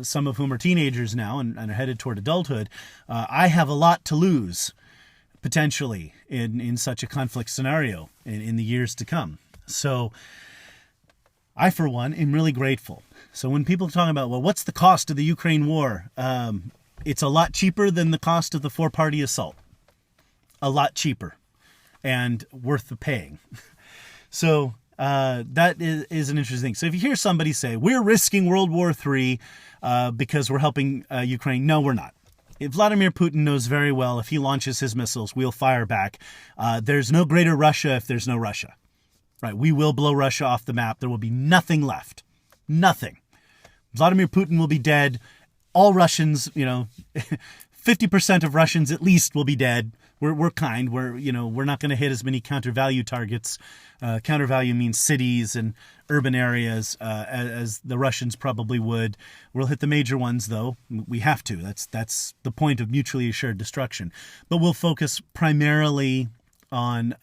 A: some of whom are teenagers now and are headed toward adulthood. I have a lot to lose, potentially, in such a conflict scenario in the years to come. So I, for one, am really grateful. So when people talk about, well, what's the cost of the Ukraine war? It's a lot cheaper than the cost of the 4-party assault. A lot cheaper. And worth the paying. So that is an interesting thing. So if you hear somebody say, we're risking World War III because we're helping Ukraine, no, we're not. Vladimir Putin knows very well if he launches his missiles, we'll fire back. There's no greater Russia if there's no Russia. Right? We will blow Russia off the map. There will be nothing left. Nothing. Vladimir Putin will be dead. All Russians, 50% of Russians at least will be dead. We're kind. We're not going to hit as many counter-value targets. Counter-value means cities and urban areas as the Russians probably would. We'll hit the major ones, though. We have to. That's the point of mutually assured destruction. But we'll focus primarily on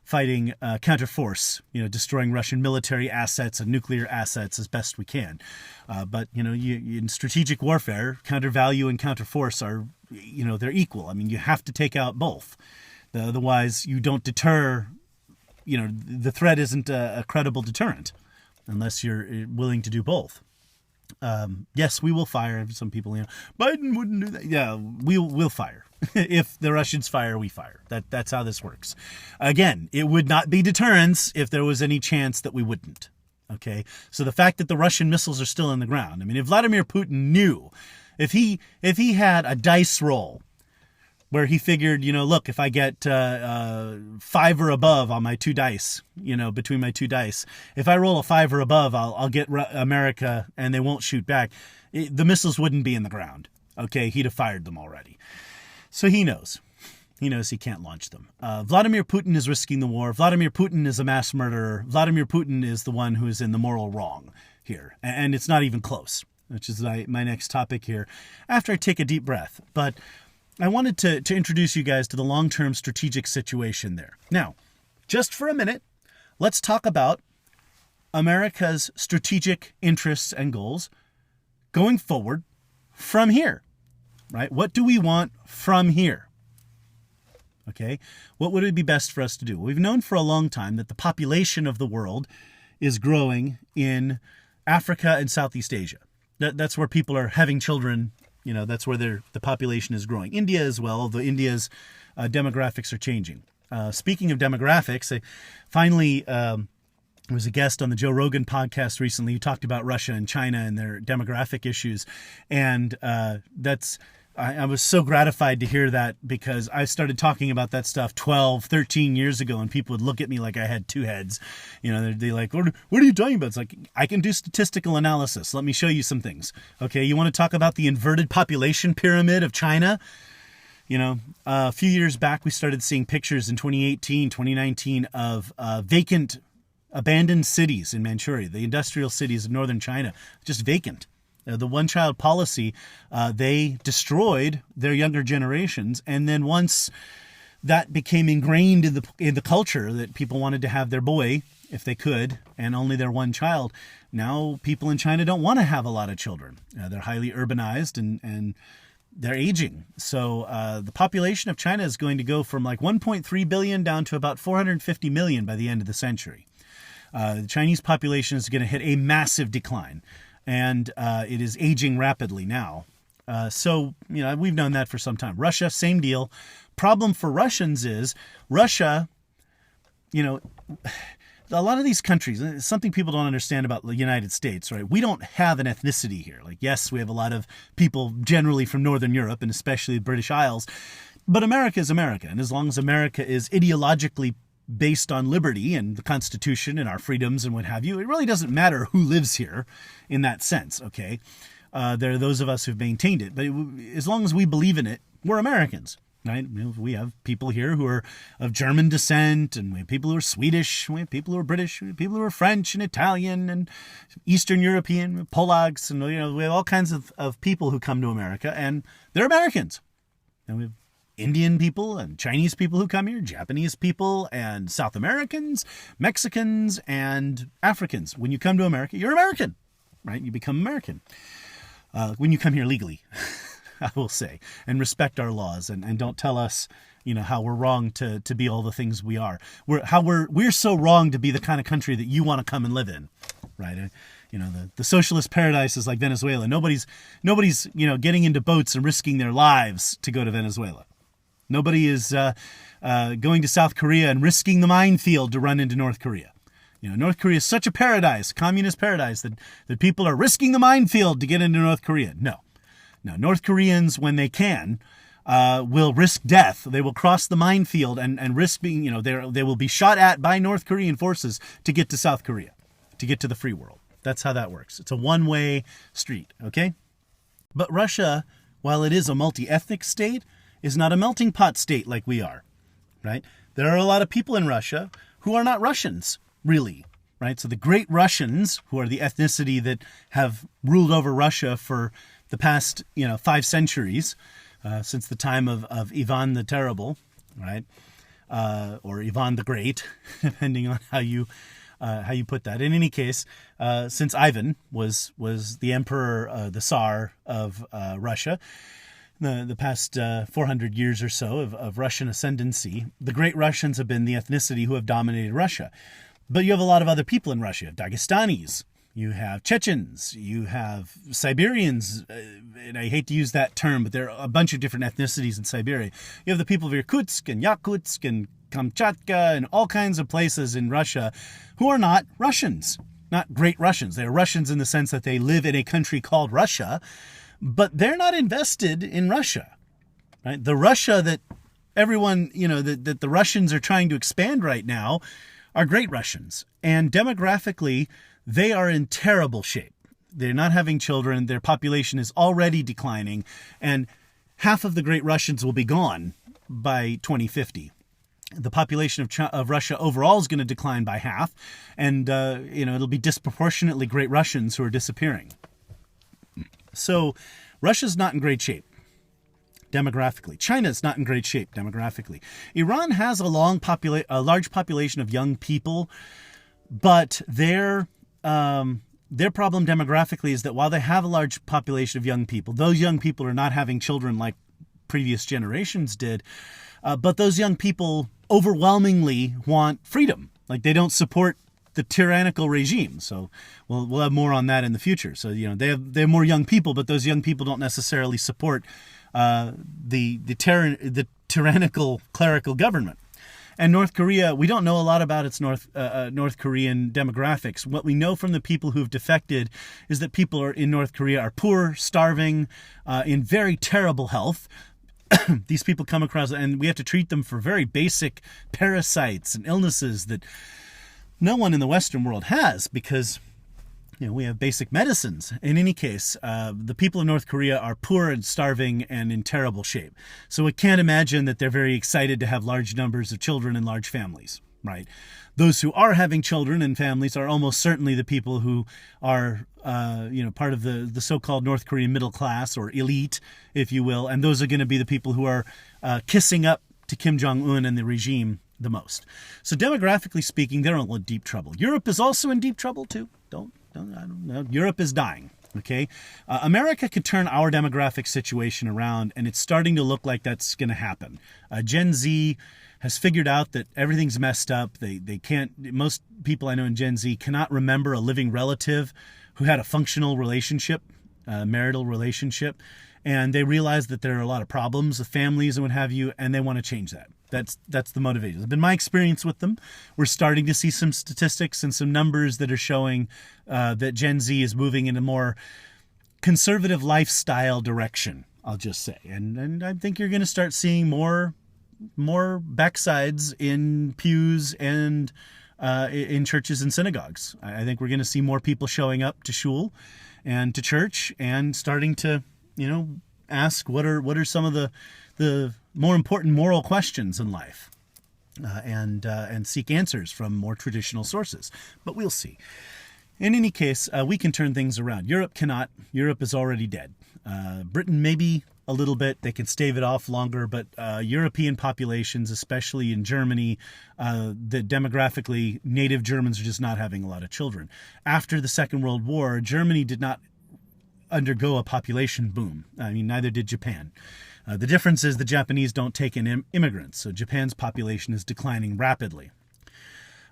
A: fighting counterforce, destroying Russian military assets and nuclear assets as best we can. But in strategic warfare, counter-value and counterforce are, they're equal. I mean, you have to take out both. Otherwise, you don't deter, the threat isn't a credible deterrent unless you're willing to do both. Yes, we will fire. Some people, Biden wouldn't do that. Yeah, we'll fire. If the Russians fire, we fire. That's how this works. Again, it would not be deterrence if there was any chance that we wouldn't. Okay, so the fact that the Russian missiles are still in the ground. I mean, if Vladimir Putin knew, if he had a dice roll where he figured, look, if I get 5 or above on my 2 dice, between my 2 dice, if I roll a 5 or above, I'll get America and they won't shoot back. The missiles wouldn't be in the ground. Okay, he'd have fired them already. So he knows. He knows he can't launch them. Vladimir Putin is risking the war. Vladimir Putin is a mass murderer. Vladimir Putin is the one who is in the moral wrong here. And it's not even close, which is my next topic here after I take a deep breath. But I wanted to introduce you guys to the long-term strategic situation there. Now, just for a minute, let's talk about America's strategic interests and goals going forward from here, right? What do we want from here? Okay, what would it be best for us to do? We've known for a long time that the population of the world is growing in Africa and Southeast Asia. That's where people are having children. That's where the population is growing. India as well, although India's demographics are changing. Speaking of demographics, I finally was a guest on the Joe Rogan podcast recently who talked about Russia and China and their demographic issues. And I was so gratified to hear that because I started talking about that stuff 12, 13 years ago, and people would look at me like I had 2 heads. They're like, what are you talking about? It's like, I can do statistical analysis. Let me show you some things. Okay, you want to talk about the inverted population pyramid of China? A few years back, we started seeing pictures in 2018, 2019 of vacant, abandoned cities in Manchuria, the industrial cities of northern China, just vacant. The one-child policy, they destroyed their younger generations. And then once that became ingrained in the culture that people wanted to have their boy, if they could, and only their one child, now people in China don't want to have a lot of children. They're highly urbanized and they're aging. So the population of China is going to go from like 1.3 billion down to about 450 million by the end of the century. The Chinese population is going to hit a massive decline. And it is aging rapidly now. So we've known that for some time. Russia, same deal. Problem for Russians is Russia, a lot of these countries, something people don't understand about the United States, right? We don't have an ethnicity here. Like, yes, we have a lot of people generally from Northern Europe and especially the British Isles. But America is America. And as long as America is ideologically based on liberty and the Constitution and our freedoms and what have you, it really doesn't matter who lives here in that sense, okay? There are those of us who've maintained it. But as long as we believe in it, we're Americans, right? We have people here who are of German descent, and we have people who are Swedish, we have people who are British, we have people who are French and Italian and Eastern European, Polacks, and we have all kinds of people who come to America, and they're Americans. And we have Indian people and Chinese people who come here, Japanese people and South Americans, Mexicans and Africans. When you come to America, you're American, right? You become American. When you come here legally, I will say, and respect our laws and don't tell us, how we're wrong to be all the things we are. We're so wrong to be the kind of country that you want to come and live in, right? The socialist paradise is like Venezuela. Nobody's getting into boats and risking their lives to go to Venezuela. Nobody is going to South Korea and risking the minefield to run into North Korea. North Korea is such a paradise, communist paradise, that people are risking the minefield to get into North Korea. No. North Koreans, when they can, will risk death. They will cross the minefield and risk being, they will be shot at by North Korean forces to get to South Korea, to get to the free world. That's how that works. It's a one-way street, okay? But Russia, while it is a multi-ethnic state, is not a melting pot state like we are, right? There are a lot of people in Russia who are not Russians, really, right? So the great Russians, who are the ethnicity that have ruled over Russia for the past, 5 centuries, since the time of Ivan the Terrible, right? Or Ivan the Great, depending on how you put that. In any case, since Ivan was the emperor, the Tsar of Russia, the past 400 years or so of Russian ascendancy, the great Russians have been the ethnicity who have dominated Russia. But you have a lot of other people in Russia. Dagestanis, You have Chechens, you have Siberians, and I hate to use that term, but there are a bunch of different ethnicities in Siberia. You have the people of Irkutsk and Yakutsk and Kamchatka and all kinds of places in Russia who are not Russians, not great Russians. They're Russians in the sense that they live in a country called Russia, but they're not invested in Russia, right? The Russia that everyone, that the Russians are trying to expand right now are great Russians. And demographically, they are in terrible shape. They're not having children. Their population is already declining. And half of the great Russians will be gone by 2050. The population of Russia overall is going to decline by half. And, it'll be disproportionately great Russians who are disappearing. So Russia's not in great shape demographically. China's not in great shape demographically. Iran has a large population of young people, but their problem demographically is that while they have a large population of young people, those young people are not having children like previous generations did, but those young people overwhelmingly want freedom. Like, they don't support the tyrannical regime. So we'll have more on that in the future. So, they have more young people, but those young people don't necessarily support the tyrannical clerical government. And North Korea, we don't know a lot about its North Korean demographics. What we know from the people who've defected is that people in North Korea are poor, starving, in very terrible health. These people come across, and we have to treat them for very basic parasites and illnesses that no one in the Western world has, because we have basic medicines. In any case, the people of North Korea are poor and starving and in terrible shape. So we can't imagine that they're very excited to have large numbers of children and large families, right? Those who are having children and families are almost certainly the people who are, part of the so-called North Korean middle class, or elite, if you will. And those are going to be the people who are kissing up to Kim Jong-un and the regime the most. So demographically speaking, they're in deep trouble. Europe is also in deep trouble too. I don't know. Europe is dying. Okay. America could turn our demographic situation around, and it's starting to look like that's going to happen. Gen Z has figured out that everything's messed up. They can't, most people I know in Gen Z cannot remember a living relative who had a functional relationship, marital relationship. And they realize that there are a lot of problems with families and what have you, and they want to change that. That's the motivation. It's been my experience with them. We're starting to see some statistics and some numbers that are showing that Gen Z is moving in a more conservative lifestyle direction, I'll just say. And I think you're going to start seeing more backsides in pews and in churches and synagogues. I think we're going to see more people showing up to shul and to church and starting to, ask what are some of the more important moral questions in life, and seek answers from more traditional sources. But we'll see. In any case, we can turn things around. Europe cannot. Europe is already dead. Britain maybe a little bit. They can stave it off longer, but European populations, especially in Germany, that demographically native Germans are just not having a lot of children. After the Second World War, Germany did not undergo a population boom. I mean, neither did Japan. The difference is the Japanese don't take in immigrants, so Japan's population is declining rapidly.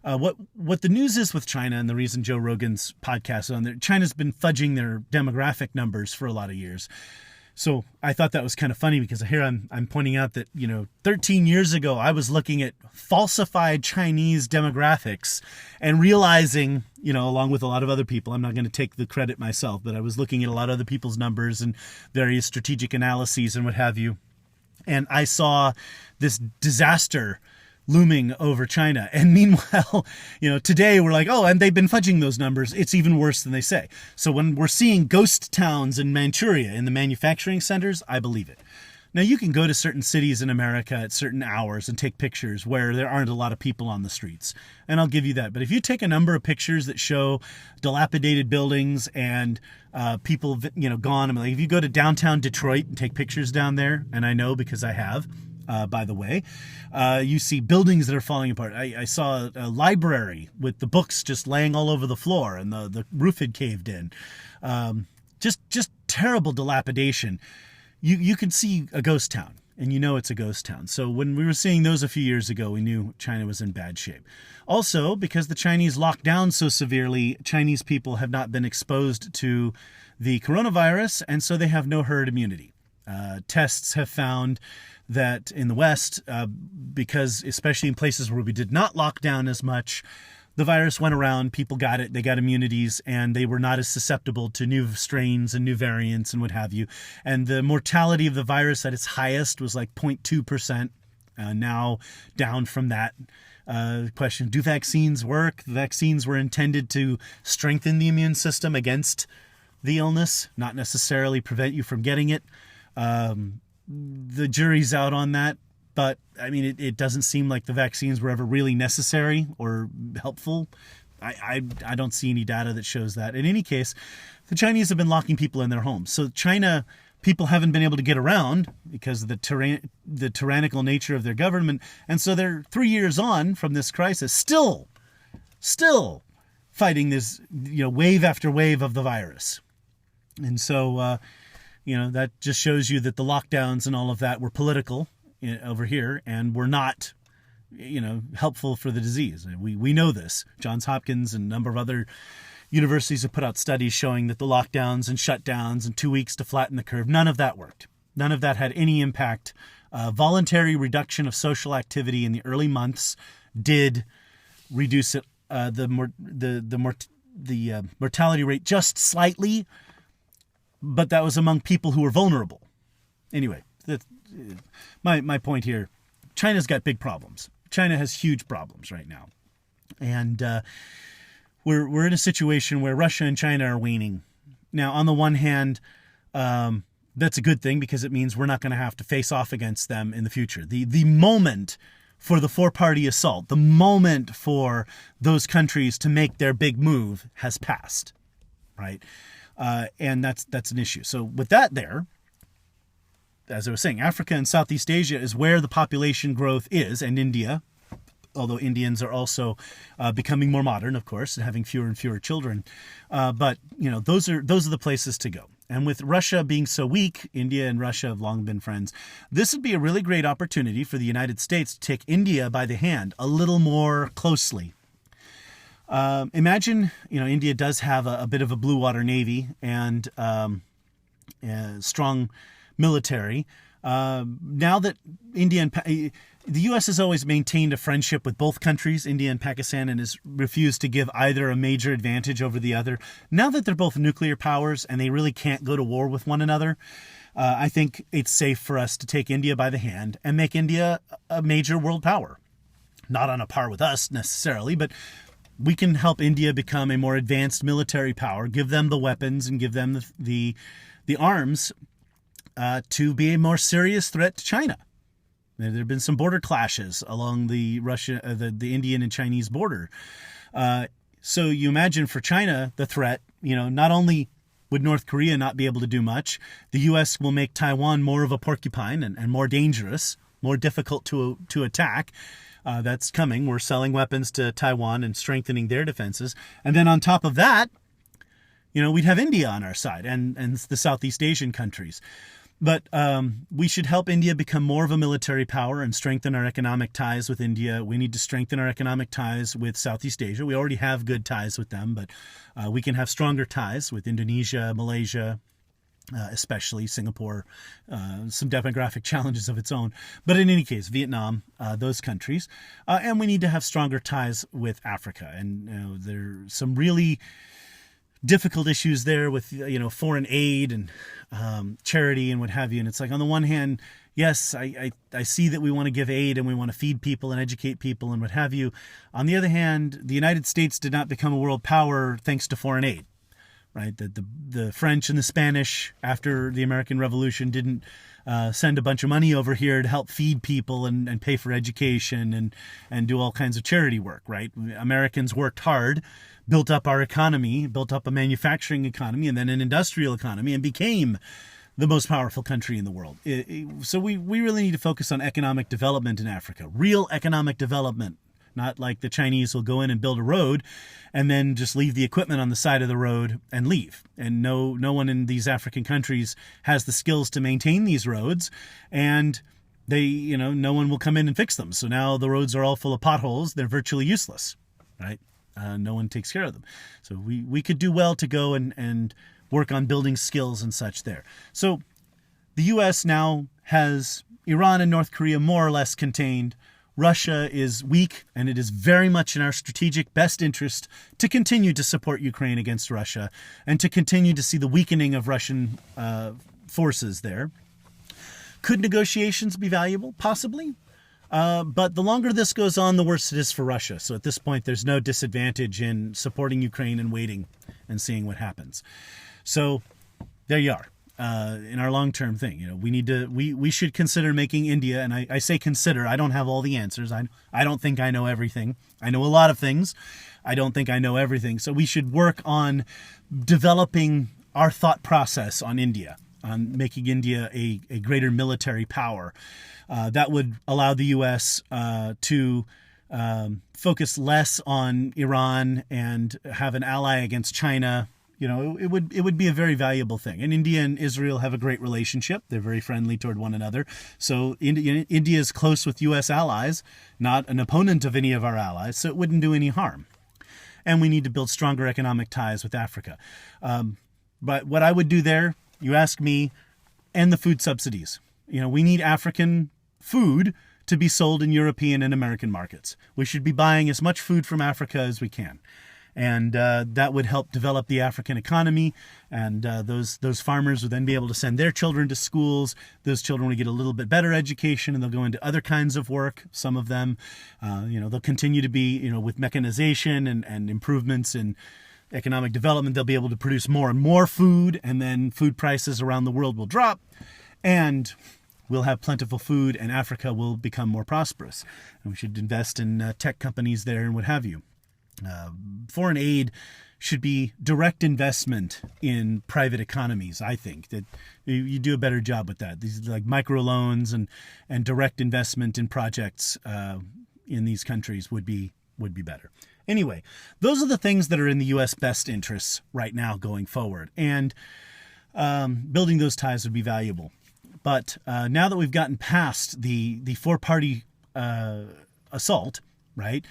A: What the news is with China, and the reason Joe Rogan's podcast is on there, China's been fudging their demographic numbers for a lot of years. So I thought that was kind of funny, because here I'm pointing out that, 13 years ago, I was looking at falsified Chinese demographics and realizing, along with a lot of other people, I'm not going to take the credit myself, but I was looking at a lot of other people's numbers and various strategic analyses and what have you. And I saw this disaster looming over China. And meanwhile, today we're like, oh, and they've been fudging those numbers. It's even worse than they say. So when we're seeing ghost towns in Manchuria in the manufacturing centers, I believe it. Now, you can go to certain cities in America at certain hours and take pictures where there aren't a lot of people on the streets. And I'll give you that. But if you take a number of pictures that show dilapidated buildings and people, gone, I mean, like if you go to downtown Detroit and take pictures down there, and I know because I have, by the way, you see buildings that are falling apart. I saw a library with the books just laying all over the floor, and the roof had caved in. Just terrible dilapidation. You can see a ghost town. and you know it's a ghost town. So when we were seeing those a few years ago, we knew China was in bad shape. Also, because the Chinese locked down so severely, Chinese people have not been exposed to the coronavirus, and so they have no herd immunity. Tests have found that in the West, because especially in places where we did not lock down as much, the virus went around, people got it, they got immunities, and they were not as susceptible to new strains and new variants and what have you. And the mortality of the virus at its highest was like 0.2%, now down from that. Question, do vaccines work? The vaccines were intended to strengthen the immune system against the illness, not necessarily prevent you from getting it. The jury's out on that. But, I mean, it doesn't seem like the vaccines were ever really necessary or helpful. I don't see any data that shows that. In any case, the Chinese have been locking people in their homes. So China, people haven't been able to get around because of the tyrannical nature of their government. And so they're 3 years on from this crisis, still fighting this, wave after wave of the virus. And so, that just shows you that the lockdowns and all of that were political over here, and we're not, helpful for the disease. We know this. Johns Hopkins and a number of other universities have put out studies showing that the lockdowns and shutdowns and 2 weeks to flatten the curve, none of that worked. None of that had any impact. Voluntary reduction of social activity in the early months did reduce it, the mortality rate just slightly, but that was among people who were vulnerable. Anyway, my point here, China's got big problems. China has huge problems right now. And we're in a situation where Russia and China are waning. Now, on the one hand, that's a good thing because it means we're not going to have to face off against them in the future. The moment for the four-party assault, the moment for those countries to make their big move has passed, right? And that's an issue. So with that there, as I was saying, Africa and Southeast Asia is where the population growth is, and India, although Indians are also becoming more modern, of course, and having fewer and fewer children. But those are the places to go. And with Russia being so weak, India and Russia have long been friends. This would be a really great opportunity for the United States to take India by the hand a little more closely. Imagine, India does have a bit of a blue water navy and strong military. Now that India and the U.S. has always maintained a friendship with both countries, India and Pakistan, and has refused to give either a major advantage over the other. Now that they're both nuclear powers and they really can't go to war with one another, I think it's safe for us to take India by the hand and make India a major world power. Not on a par with us necessarily, but we can help India become a more advanced military power, give them the weapons and give them the arms to be a more serious threat to China. There have been some border clashes along the Indian and Chinese border. So you imagine for China, the threat, not only would North Korea not be able to do much, the U.S. will make Taiwan more of a porcupine and more dangerous, more difficult to attack. That's coming. We're selling weapons to Taiwan and strengthening their defenses. And then on top of that, we'd have India on our side and the Southeast Asian countries. But we should help India become more of a military power and strengthen our economic ties with India. We need to strengthen our economic ties with Southeast Asia. We already have good ties with them, but we can have stronger ties with Indonesia, Malaysia, especially Singapore, some demographic challenges of its own. But in any case, Vietnam, those countries. And we need to have stronger ties with Africa. And there's some really difficult issues there with, foreign aid and charity and what have you. And it's like, on the one hand, yes, I see that we want to give aid and we want to feed people and educate people and what have you. On the other hand, the United States did not become a world power thanks to foreign aid, right? The French and the Spanish after the American Revolution didn't send a bunch of money over here to help feed people and pay for education and do all kinds of charity work, right? Americans worked hard, built up our economy, built up a manufacturing economy and then an industrial economy and became the most powerful country in the world. So we really need to focus on economic development in Africa, real economic development, not like the Chinese will go in and build a road and then just leave the equipment on the side of the road and leave. And no one in these African countries has the skills to maintain these roads. And no one will come in and fix them. So now the roads are all full of potholes. They're virtually useless, right? No one takes care of them. So we could do well to go and work on building skills and such there. So the U.S. now has Iran and North Korea more or less contained. Russia is weak, and it is very much in our strategic best interest to continue to support Ukraine against Russia and to continue to see the weakening of Russian forces there. Could negotiations be valuable? Possibly. But the longer this goes on, the worse it is for Russia. So at this point, there's no disadvantage in supporting Ukraine and waiting and seeing what happens. So there you are. In our long-term thing, we should consider making India, and I say consider, I don't have all the answers. I don't think I know everything. I know a lot of things. I don't think I know everything. So we should work on developing our thought process on India, on making India a greater military power. That would allow the U.S. To focus less on Iran and have an ally against China. It would be a very valuable thing. And India and Israel have a great relationship. They're very friendly toward one another. So India is close with U.S. allies, not an opponent of any of our allies, so it wouldn't do any harm. And we need to build stronger economic ties with Africa. But what I would do there, you ask me, end the food subsidies. We need African food to be sold in European and American markets. We should be buying as much food from Africa as we can. And that would help develop the African economy, and those farmers would then be able to send their children to schools. Those children would get a little bit better education, and they'll go into other kinds of work. Some of them, they'll continue to be, with mechanization and improvements in economic development, they'll be able to produce more and more food, and then food prices around the world will drop, and we'll have plentiful food, and Africa will become more prosperous. And we should invest in tech companies there and what have you. Foreign aid should be direct investment in private economies. I think that you do a better job with that. These like microloans and direct investment in projects in these countries would be better. Anyway, those are the things that are in the U.S. best interests right now going forward, and building those ties would be valuable. But now that we've gotten past the four-party assault, right?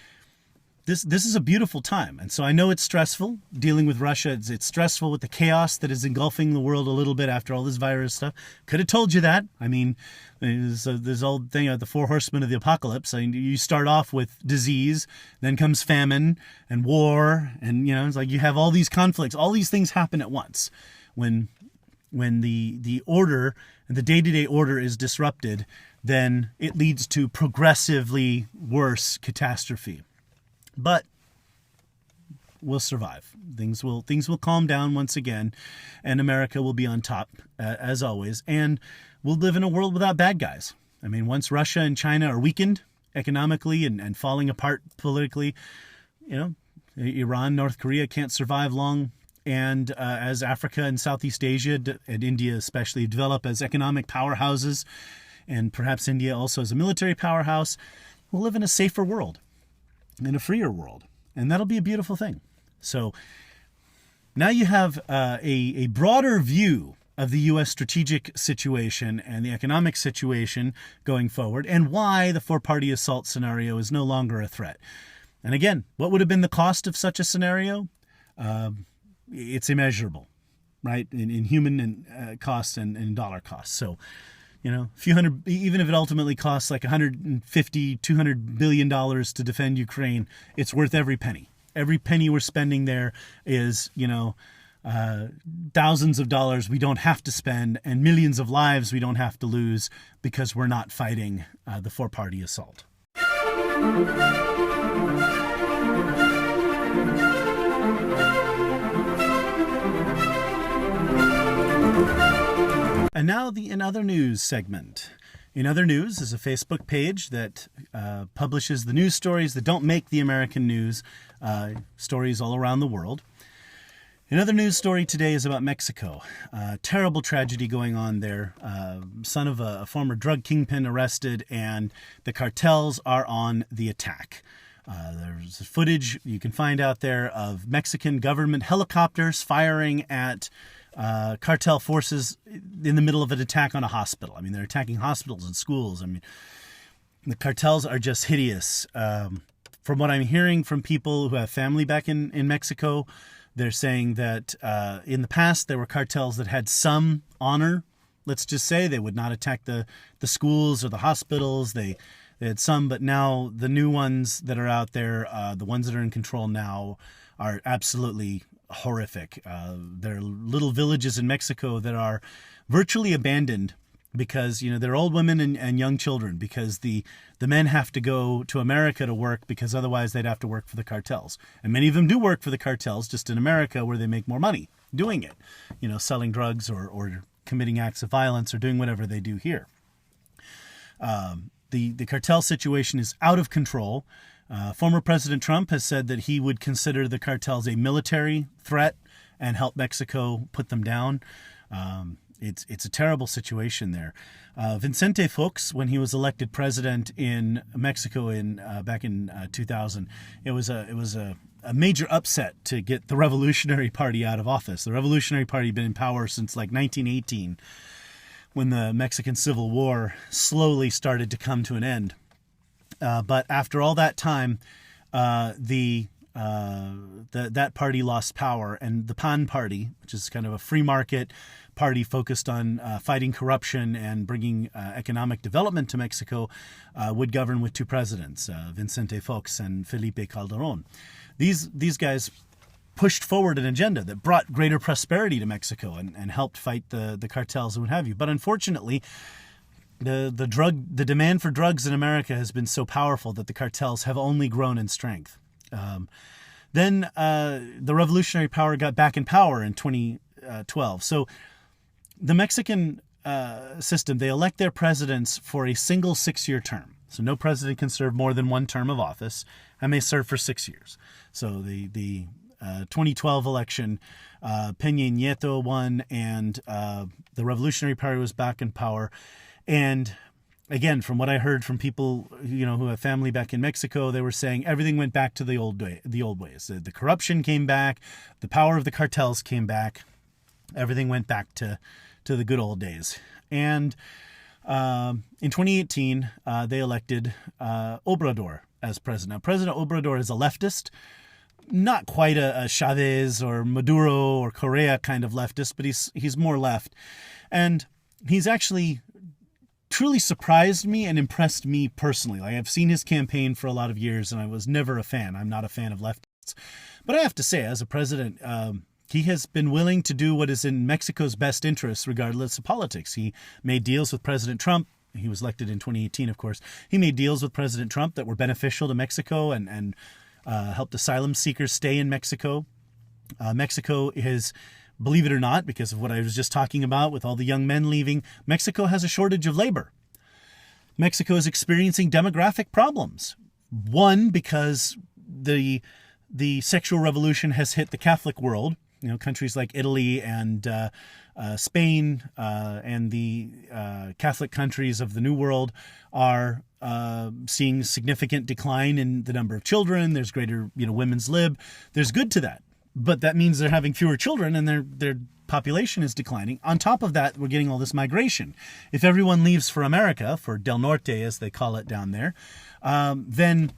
A: This is a beautiful time. And so I know it's stressful dealing with Russia. It's stressful with the chaos that is engulfing the world a little bit after all this virus stuff. Could have told you that. I mean, there's old thing of the four horsemen of the apocalypse. I mean, you start off with disease, then comes famine and war. And, it's like you have all these conflicts. All these things happen at once. When the order and the day-to-day order is disrupted, then it leads to progressively worse catastrophe. But we'll survive. Things will calm down once again, and America will be on top, as always. And we'll live in a world without bad guys. I mean, once Russia and China are weakened economically and falling apart politically, Iran, North Korea can't survive long. And as Africa and Southeast Asia and India especially develop as economic powerhouses, and perhaps India also as a military powerhouse, we'll live in a safer world. In a freer world. And that'll be a beautiful thing. So now you have a broader view of the U.S. strategic situation and the economic situation going forward, and why the four-party assault scenario is no longer a threat. And again, what would have been the cost of such a scenario? It's immeasurable, right? In human and costs and in dollar costs. So a few hundred, even if it ultimately costs like $150, $200 billion to defend Ukraine, it's worth every penny. Every penny we're spending there is, thousands of dollars we don't have to spend and millions of lives we don't have to lose because we're not fighting the four-party assault. And now the In Other News segment. In Other News is a Facebook page that publishes the news stories that don't make the American news, stories all around the world. Another news story today is about Mexico. Terrible tragedy going on there. Son of a former drug kingpin arrested, and the cartels are on the attack. There's footage you can find out there of Mexican government helicopters firing at cartel forces in the middle of an attack on a hospital. I mean, they're attacking hospitals and schools. I mean, the cartels are just hideous. From what I'm hearing from people who have family back in Mexico, they're saying that in the past there were cartels that had some honor. Let's just say they would not attack the schools or the hospitals. They had some, but now the new ones that are out there, the ones that are in control now, are absolutely horrific. There are little villages in Mexico that are virtually abandoned because, they're old women and young children, because the men have to go to America to work, because otherwise they'd have to work for the cartels. And many of them do work for the cartels, just in America where they make more money doing it, selling drugs or committing acts of violence or doing whatever they do here. The cartel situation is out of control. Former President Trump has said that he would consider the cartels a military threat and help Mexico put them down. It's a terrible situation there. Vicente Fox, when he was elected president in Mexico back in 2000, it was a major upset to get the Revolutionary Party out of office. The Revolutionary Party had been in power since like 1918, when the Mexican Civil War slowly started to come to an end. But after all that time, that party lost power, and the PAN party, which is kind of a free market party focused on fighting corruption and bringing economic development to Mexico, would govern with two presidents, Vicente Fox and Felipe Calderón. These guys pushed forward an agenda that brought greater prosperity to Mexico and helped fight the cartels and what have you. But unfortunately, the demand for drugs in America has been so powerful that the cartels have only grown in strength. Then the Revolutionary Power got back in power in 2012. So the Mexican system, they elect their presidents for a single 6-year term. So no president can serve more than one term of office, and they serve for 6 years. So the 2012 election, Peña Nieto won, and the Revolutionary Party was back in power. And again, from what I heard from people, who have family back in Mexico, they were saying everything went back to the old ways. The corruption came back, the power of the cartels came back, everything went back to the good old days. And in 2018, they elected Obrador as president. Now, President Obrador is a leftist, not quite a Chavez or Maduro or Correa kind of leftist, but he's more left. And he's actually truly surprised me and impressed me personally. Like, I've seen his campaign for a lot of years, and I was never a fan. I'm not a fan of leftists. But I have to say, as a president, he has been willing to do what is in Mexico's best interests, regardless of politics. He made deals with President Trump. He was elected in 2018, of course. He made deals with President Trump that were beneficial to Mexico and helped asylum seekers stay in Mexico. Mexico is, believe it or not, because of what I was just talking about with all the young men leaving, Mexico has a shortage of labor. Mexico is experiencing demographic problems. One, because the sexual revolution has hit the Catholic world. Countries like Italy and Spain and the Catholic countries of the New World are seeing significant decline in the number of children. There's greater, women's lib. There's good to that. But that means they're having fewer children and their population is declining. On top of that, we're getting all this migration. If everyone leaves for America, for Del Norte, as they call it down there, then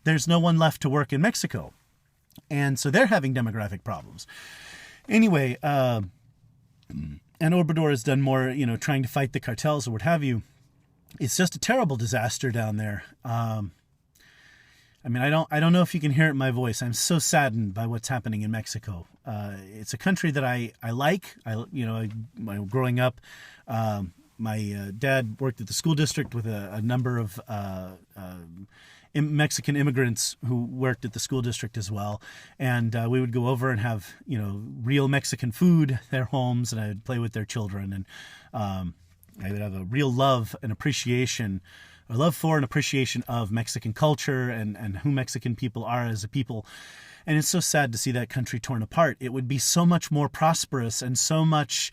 A: there's no one left to work in Mexico. And so they're having demographic problems. Anyway, and Obrador has done more, trying to fight the cartels or what have you. It's just a terrible disaster down there. I don't know if you can hear it in my voice. I'm so saddened by what's happening in Mexico. It's a country that I like. Growing up, my dad worked at the school district with a number of Mexican immigrants who worked at the school district as well. And we would go over and have, real Mexican food at their homes, and I would play with their children. And I would have a real love and appreciation, a love for and appreciation of Mexican culture and who Mexican people are as a people. And it's so sad to see that country torn apart. It would be so much more prosperous and so much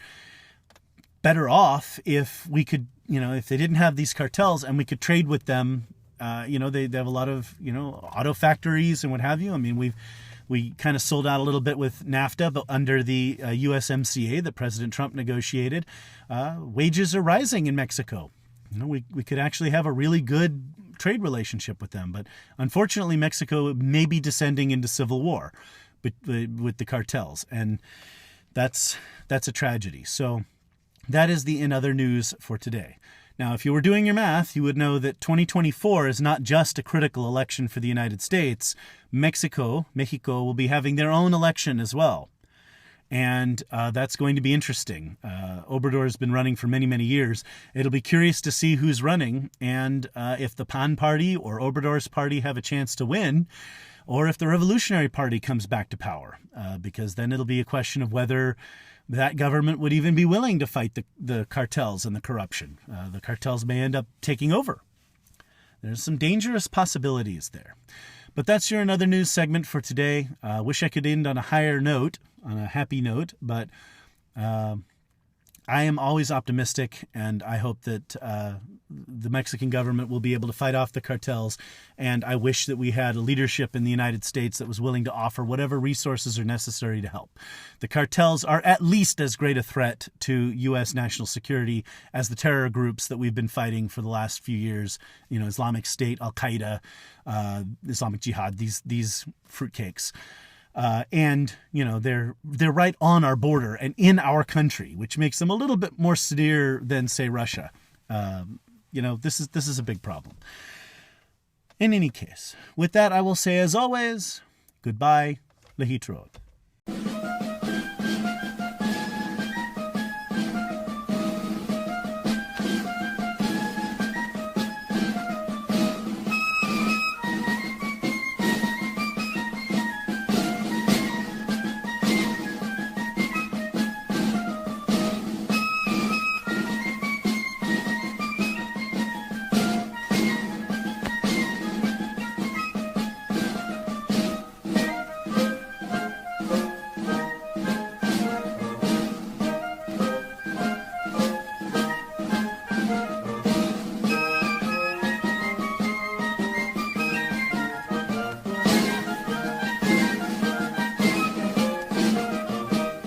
A: better off if we could, if they didn't have these cartels and we could trade with them. They have a lot of, auto factories and what have you. I mean, we've We kind of sold out a little bit with NAFTA, but under the USMCA that President Trump negotiated, wages are rising in Mexico. We could actually have a really good trade relationship with them. But unfortunately, Mexico may be descending into civil war with the cartels. And that's a tragedy. So that is the in other news for today. Now, if you were doing your math, you would know that 2024 is not just a critical election for the United States. Mexico will be having their own election as well. And that's going to be interesting. Obrador has been running for many, many years. It'll be curious to see who's running and if the PAN party or Obrador's party have a chance to win, or if the Revolutionary Party comes back to power, because then it'll be a question of whether that government would even be willing to fight the cartels and the corruption. The cartels may end up taking over. There's some dangerous possibilities there. But that's your another news segment for today. Wish I could end on a higher note, on a happy note, but I am always optimistic, and I hope that the Mexican government will be able to fight off the cartels. And I wish that we had a leadership in the United States that was willing to offer whatever resources are necessary to help. The cartels are at least as great a threat to U.S. national security as the terror groups that we've been fighting for the last few years. Islamic State, Al-Qaeda, Islamic Jihad, these fruitcakes. And they're right on our border and in our country, which makes them a little bit more severe than, say, Russia. This is a big problem. In any case, with that, I will say, as always, goodbye, lehitrot.